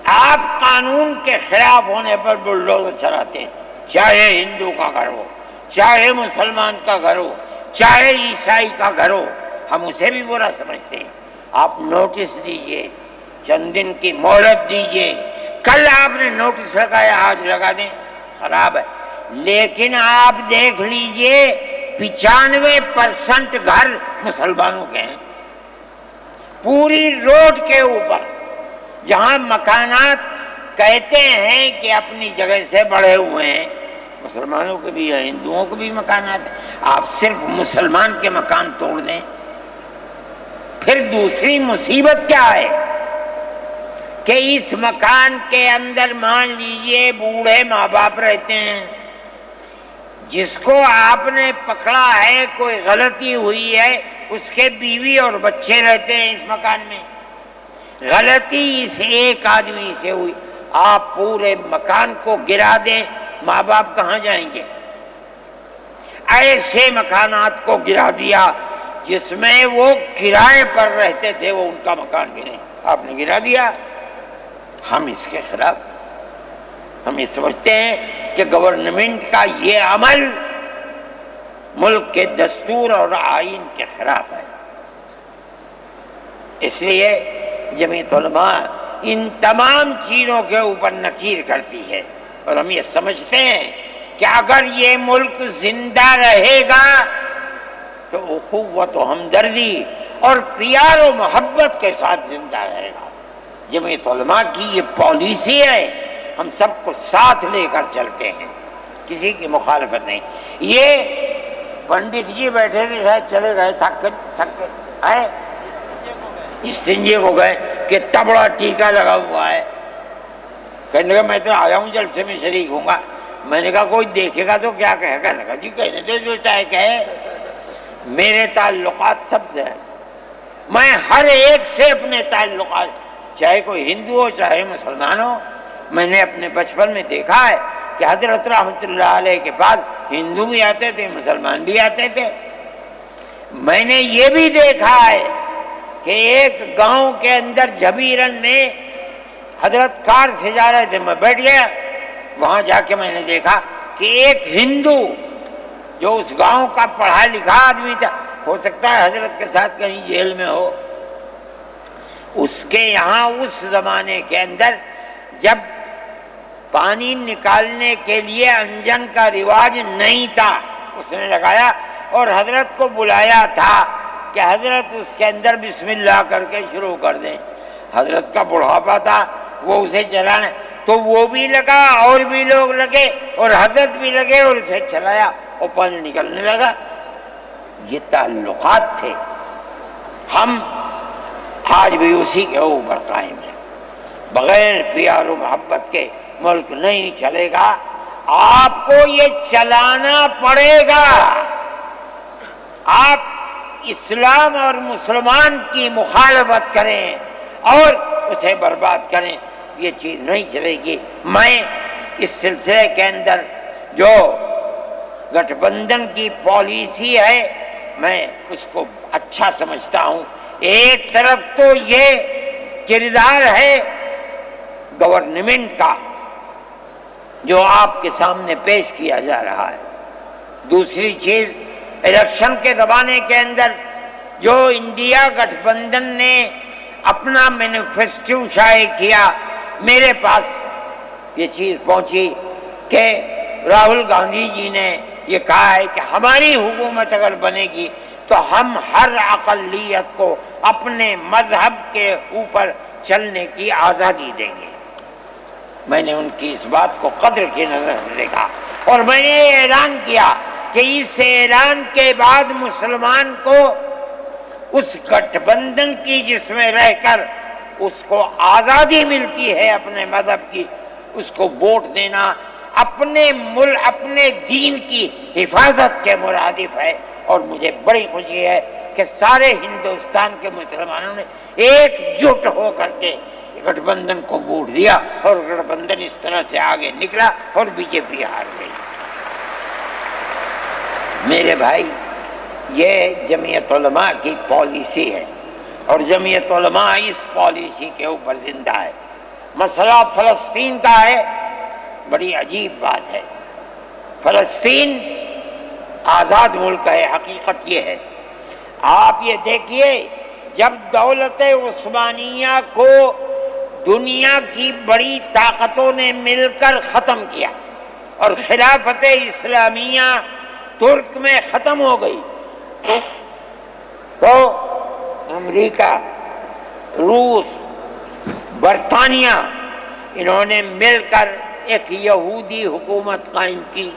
A: آپ قانون کے خلاف ہونے پر بلڈوزر چلاتے ہیں، چاہے ہندو کا گھر ہو، چاہے مسلمان کا گھر ہو، چاہے عیسائی کا گھر ہو، ہم اسے بھی برا سمجھتے ہیں۔ آپ نوٹس دیجئے، چند دن کی مہلت دیجئے، کل آپ نے نوٹس لگایا آج لگا دیں، خراب ہے۔ لیکن آپ دیکھ لیجئے 95% گھر مسلمانوں کے ہیں، پوری روڈ کے اوپر، جہاں مکانات کہتے ہیں کہ اپنی جگہ سے بڑھے ہوئے ہیں، مسلمانوں کے بھی ہیں، ہندوؤں کے بھی مکانات ہیں۔ آپ صرف مسلمان کے مکان توڑ دیں، پھر دوسری مصیبت کیا ہے کہ اس مکان کے اندر مان لیجئے بوڑھے ماں باپ رہتے ہیں، جس کو آپ نے پکڑا ہے، کوئی غلطی ہوئی ہے، اس کے بیوی اور بچے رہتے ہیں اس مکان میں، غلطی اس ایک آدمی سے ہوئی، آپ پورے مکان کو گرا دیں، ماں باپ کہاں جائیں گے؟ ایسے مکانات کو گرا دیا جس میں وہ کرائے پر رہتے تھے، وہ ان کا مکان بھی نہیں، آپ نے گرا دیا۔ ہم اس کے خلاف، ہم یہ سمجھتے ہیں کہ گورنمنٹ کا یہ عمل ملک کے دستور اور آئین کے خلاف ہے۔ اس لیے جمعیت علماء ان تمام چیزوں کے اوپر نکیر کرتی ہے، اور ہم یہ سمجھتے ہیں کہ اگر یہ ملک زندہ رہے گا تو اخوت و ہمدردی اور پیار و محبت کے ساتھ زندہ رہے گا۔ جمعیت علماء کی یہ پالیسی ہے، ہم سب کو ساتھ لے کر چلتے ہیں، کسی کی مخالفت نہیں۔ یہ پنڈت جی بیٹھے تھے، شاید چلے گئے، تھک کے آئے، استنجے کو گئے کہ تبڑا ٹیکا لگا ہوا ہے، کہنے لگا میں تو آیا ہوں جلسے میں شریک ہوں گا۔ میں نے کہا کوئی دیکھے گا تو کیا کہے گا؟ لگا جی کہنے دے جو چاہے کہے، میرے تعلقات سب سے ہیں، میں ہر ایک سے اپنے تعلقات، چاہے کوئی ہندو ہو چاہے مسلمان ہو، میں نے اپنے بچپن میں دیکھا ہے کہ حضرت رحمۃ اللہ علیہ کے پاس ہندو بھی آتے تھے، مسلمان بھی آتے تھے۔ میں نے یہ بھی دیکھا ہے کہ ایک گاؤں کے اندر جبیرن میں حضرت کار سے جا رہے تھے، میں بیٹھ گیا، وہاں جا کے میں نے دیکھا کہ ایک ہندو جو اس گاؤں کا پڑھا لکھا آدمی تھا، ہو سکتا ہے حضرت کے ساتھ کہیں جیل میں ہو، اس کے یہاں اس زمانے کے اندر جب پانی نکالنے کے لیے انجن کا رواج نہیں تھا، اس نے لگایا اور حضرت کو بلایا تھا کہ حضرت اس کے اندر بسم اللہ کر کے شروع کر دیں۔ حضرت کا بڑھاپا تھا، وہ اسے چلانا، تو وہ بھی لگا اور بھی لوگ لگے اور حضرت بھی لگے اور اسے چلایا اور پانی نکلنے لگا۔ یہ تعلقات تھے، ہم آج بھی اسی کے اوپر قائم ہیں۔ بغیر پیار و محبت کے ملک نہیں چلے گا، آپ کو یہ چلانا پڑے گا۔ آپ اسلام اور مسلمان کی مخالفت کریں اور اسے برباد کریں، یہ چیز نہیں چلے گی۔ میں اس سلسلے کے اندر جو گٹھ بندھن کی پالیسی ہے میں اس کو اچھا سمجھتا ہوں۔ ایک طرف تو یہ کردار ہے گورنمنٹ کا جو آپ کے سامنے پیش کیا جا رہا ہے، دوسری چیز الیکشن کے زمانے کے اندر جو انڈیا گٹھ بندھن نے اپنا مینیفیسٹو شائع کیا، میرے پاس یہ چیز پہنچی کہ راہل گاندھی جی نے یہ کہا ہے کہ ہماری حکومت اگر بنے گی تو ہم ہر اقلیت کو اپنے مذہب کے اوپر چلنے کی آزادی دیں گے۔ میں نے ان کی اس بات کو قدر کی نظر سے دیکھا اور میں نے یہ اعلان کیا کہ اس اعلان کے بعد مسلمان کو اس گٹھ بندھن کی جس میں رہ کر اس کو آزادی ملتی ہے اپنے مذہب کی، اس کو ووٹ دینا اپنے ملک اپنے دین کی حفاظت کے مرادف ہے۔ اور مجھے بڑی خوشی ہے کہ سارے ہندوستان کے مسلمانوں نے ایک جٹ ہو کر کے گٹھ بندھن کو ووٹ دیا اور گٹھ بندھن اس طرح سے آگے نکلا اور بی جے پی ہار گئی۔ میرے بھائی، یہ جمعیت علماء کی پالیسی ہے اور جمعیت علماء اس پالیسی کے اوپر زندہ ہے۔ مسئلہ فلسطین کا ہے، بڑی عجیب بات ہے۔ فلسطین آزاد ملک ہے، حقیقت یہ ہے۔ آپ یہ دیکھیے، جب دولت عثمانیہ کو دنیا کی بڑی طاقتوں نے مل کر ختم کیا اور خلافت اسلامیہ ترک میں ختم ہو گئی تو امریکہ، روس، برطانیہ انہوں نے مل کر ایک یہودی حکومت قائم کی،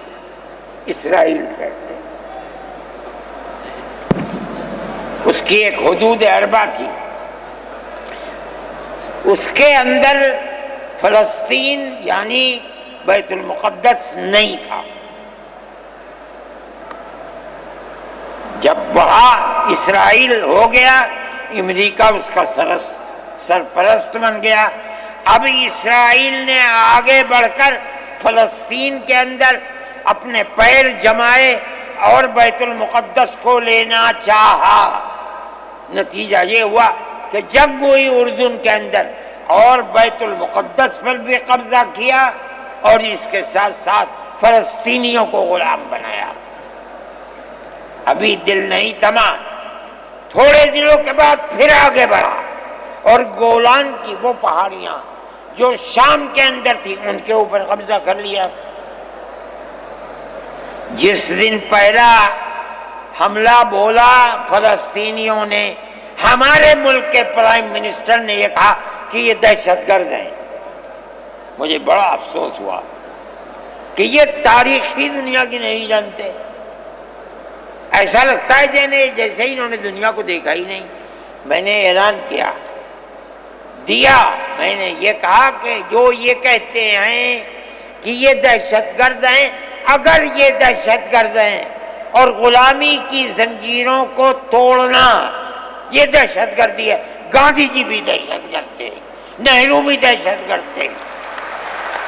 A: اسرائیل کہتے ہیں۔ اس کی ایک حدود اربع تھی، اس کے اندر فلسطین یعنی بیت المقدس نہیں تھا۔ جب بڑا اسرائیل ہو گیا، امریکہ اس کا سرپرست بن گیا۔ اب اسرائیل نے آگے بڑھ کر فلسطین کے اندر اپنے پیر جمائے اور بیت المقدس کو لینا چاہا۔ نتیجہ یہ ہوا کہ جنگ ہوئی اردن کے اندر اور بیت المقدس پر بھی قبضہ کیا اور اس کے ساتھ ساتھ فلسطینیوں کو غلام بنایا۔ ابھی دل نہیں تھما، تھوڑے دنوں کے بعد پھر آگے بڑھا اور گولان کی وہ پہاڑیاں جو شام کے اندر تھی ان کے اوپر قبضہ کر لیا۔ جس دن پہلا حملہ بولا فلسطینیوں نے، ہمارے ملک کے پرائم منسٹر نے یہ کہا کہ یہ دہشت گرد ہیں۔ مجھے بڑا افسوس ہوا کہ یہ تاریخ ہی دنیا کی نہیں جانتے۔ ایسا لگتا ہے جیسے ہی انہوں نے دنیا کو دیکھا ہی نہیں۔ میں نے اعلان دیا میں نے یہ کہا کہ جو یہ کہتے ہیں کہ یہ دہشت گرد ہیں، اگر یہ دہشت گرد ہیں اور غلامی کی زنجیروں کو توڑنا یہ دہشت گردی ہے، گاندھی جی بھی دہشت گرد تھے، نہرو بھی دہشت گرد تھے،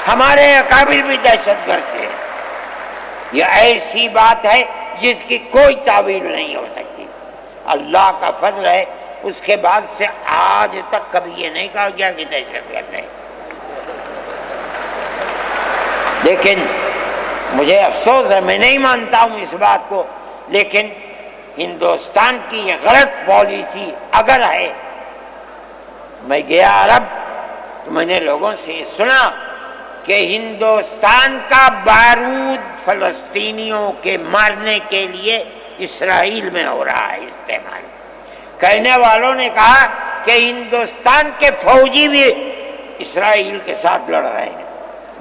A: ہمارے اکابر بھی دہشت گرد تھے۔ یہ ایسی بات ہے جس کی کوئی تعویل نہیں ہو سکتی۔ اللہ کا فضل ہے، اس کے بعد سے آج تک کبھی یہ نہیں کہا گیا کہ دہشت گرد ہے۔ لیکن مجھے افسوس ہے، میں نہیں مانتا ہوں اس بات کو، لیکن ہندوستان کی یہ غلط پالیسی اگر ہے۔ میں گیا عرب تو میں نے لوگوں سے یہ سنا کہ ہندوستان کا بارود فلسطینیوں کے مارنے کے لیے اسرائیل میں ہو رہا ہے استعمال۔ کہنے والوں نے کہا کہ ہندوستان کے فوجی بھی اسرائیل کے ساتھ لڑ رہے ہیں۔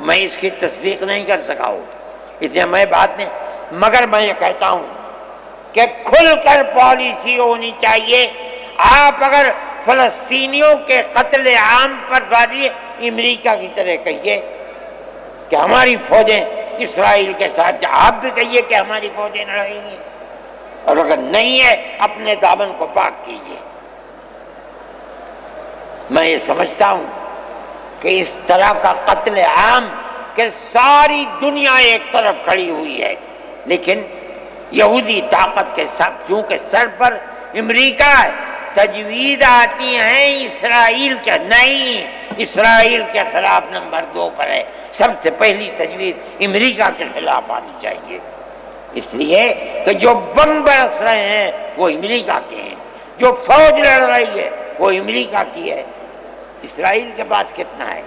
A: میں اس کی تصدیق نہیں کر سکا ہوں، اتنے میں بات نہیں، مگر میں یہ کہتا ہوں کہ کھل کر پالیسی ہونی چاہیے۔ آپ اگر فلسطینیوں کے قتل عام پر راضی امریکہ کی طرح کہیے کہ ہماری فوجیں اسرائیل کے ساتھ، آپ بھی کہیے کہ ہماری فوجیں لڑیں گی، اور اگر نہیں ہے اپنے دامن کو پاک کیجیے۔ میں یہ سمجھتا ہوں کہ اس طرح کا قتل عام کہ ساری دنیا ایک طرف کھڑی ہوئی ہے، لیکن یہودی طاقت کے ساتھ کیونکہ سر پر امریکہ ہے، تجویز آتی ہیں اسرائیل کے، نہیں، اسرائیل کے خلاف نمبر 2 پر ہے، سب سے پہلی تجویز امریکہ کے خلاف آنی چاہیے، اس لیے کہ جو بم برس رہے ہیں وہ امریکہ کے ہیں، جو فوج لڑ رہی ہے وہ امریکہ کی ہے۔ اسرائیل کے پاس کتنا ہے؟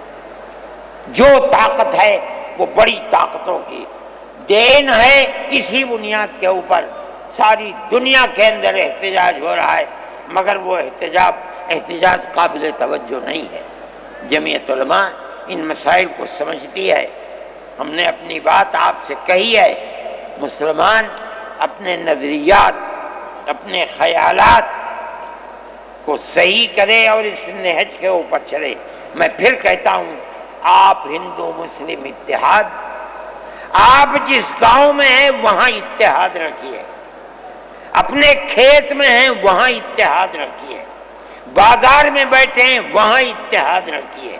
A: جو طاقت ہے وہ بڑی طاقتوں کی دین ہے، اسی بنیاد کے اوپر ساری دنیا کے اندر احتجاج ہو رہا ہے، مگر وہ احتجاج قابل توجہ نہیں ہے۔ جمعیت علماء ان مسائل کو سمجھتی ہے، ہم نے اپنی بات آپ سے کہی ہے، مسلمان اپنے نظریات، اپنے خیالات کو صحیح کرے اور اس نہج کے اوپر چلے۔ میں پھر کہتا ہوں، آپ ہندو مسلم اتحاد، آپ جس گاؤں میں ہیں وہاں اتحاد رکھیے، اپنے کھیت میں ہیں وہاں اتحاد رکھیے، بازار میں بیٹھے ہیں وہاں اتحاد رکھیے،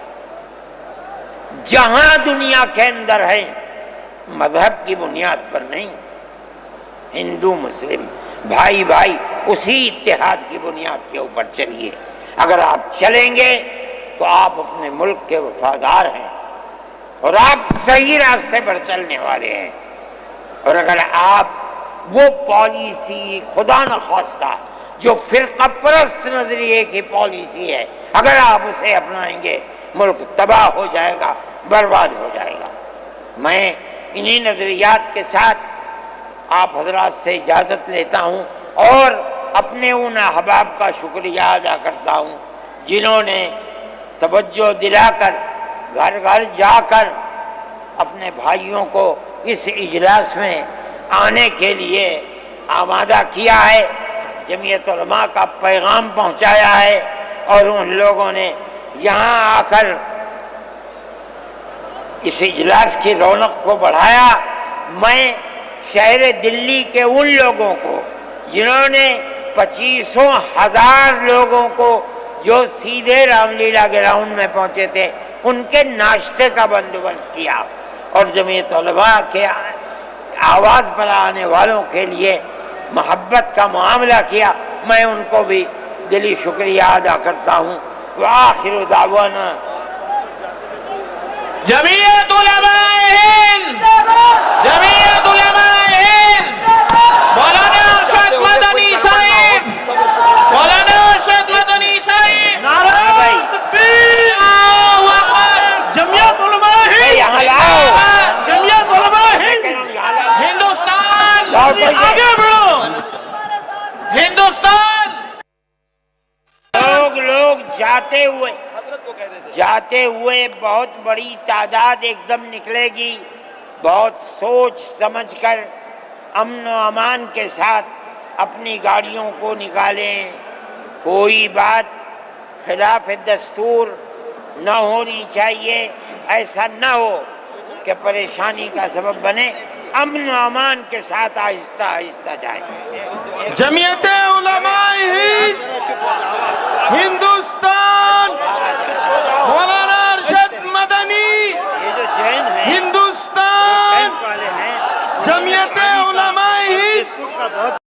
A: جہاں دنیا کے اندر ہے مذہب کی بنیاد پر نہیں، ہندو مسلم بھائی بھائی اسی اتحاد کی بنیاد کے اوپر چلیے۔ اگر آپ چلیں گے تو آپ اپنے ملک کے وفادار ہیں اور آپ صحیح راستے پر چلنے والے ہیں، اور اگر آپ وہ پالیسی خدا نخواستہ جو فرقہ پرست نظریے کی پالیسی ہے، اگر آپ اسے اپنائیں گے ملک تباہ ہو جائے گا، برباد ہو جائے گا۔ میں انہی نظریات کے ساتھ آپ حضرات سے اجازت لیتا ہوں اور اپنے ان احباب کا شکریہ ادا کرتا ہوں جنہوں نے توجہ دلا کر گھر گھر جا کر اپنے بھائیوں کو اس اجلاس میں آنے کے لیے آمادہ کیا ہے، جمعیت علماء کا پیغام پہنچایا ہے، اور ان لوگوں نے یہاں آ کر اس اجلاس کی رونق کو بڑھایا۔ میں شہر دلی کے ان لوگوں کو جنہوں نے 25,000 لوگوں کو جو سیدھے رام لیلا گراؤنڈ میں پہنچے تھے ان کے ناشتے کا بندوبست کیا، اور جمعیت علماء کے آواز پر آنے والوں کے لیے محبت کا معاملہ کیا، میں ان کو بھی دلی شکریہ ادا کرتا ہوں۔ وآخر دعوانا
C: جمعیت علماء ہند، جمعیت علماء ہند، مولانا ارشد مدنی صاحب، مولانا ارشد مدنی صاحب،
B: نعرہ تکبیر،
C: اللہ اکبر،
B: جمعیت علماء ہند،
A: یہاں لاؤ،
B: جمعیت علماء ہند،
C: ہندوستان،
B: آگے بڑھو،
C: ہندوستان۔
A: لوگ جاتے ہوئے بہت بڑی تعداد ایک دم نکلے گی، بہت سوچ سمجھ کر امن و امان کے ساتھ اپنی گاڑیوں کو نکالیں، کوئی بات خلاف دستور نہ ہونی چاہیے، ایسا نہ ہو کہ پریشانی کا سبب بنے، امن و امان کے ساتھ آہستہ آہستہ جائیں۔
B: جمعیت علماء ہند، ہندوستان، مولانا ارشد مدنی،
A: یہ جو جین ہیں
B: ہندوستان،
A: والے ہیں
B: جمعیت علماء ہند۔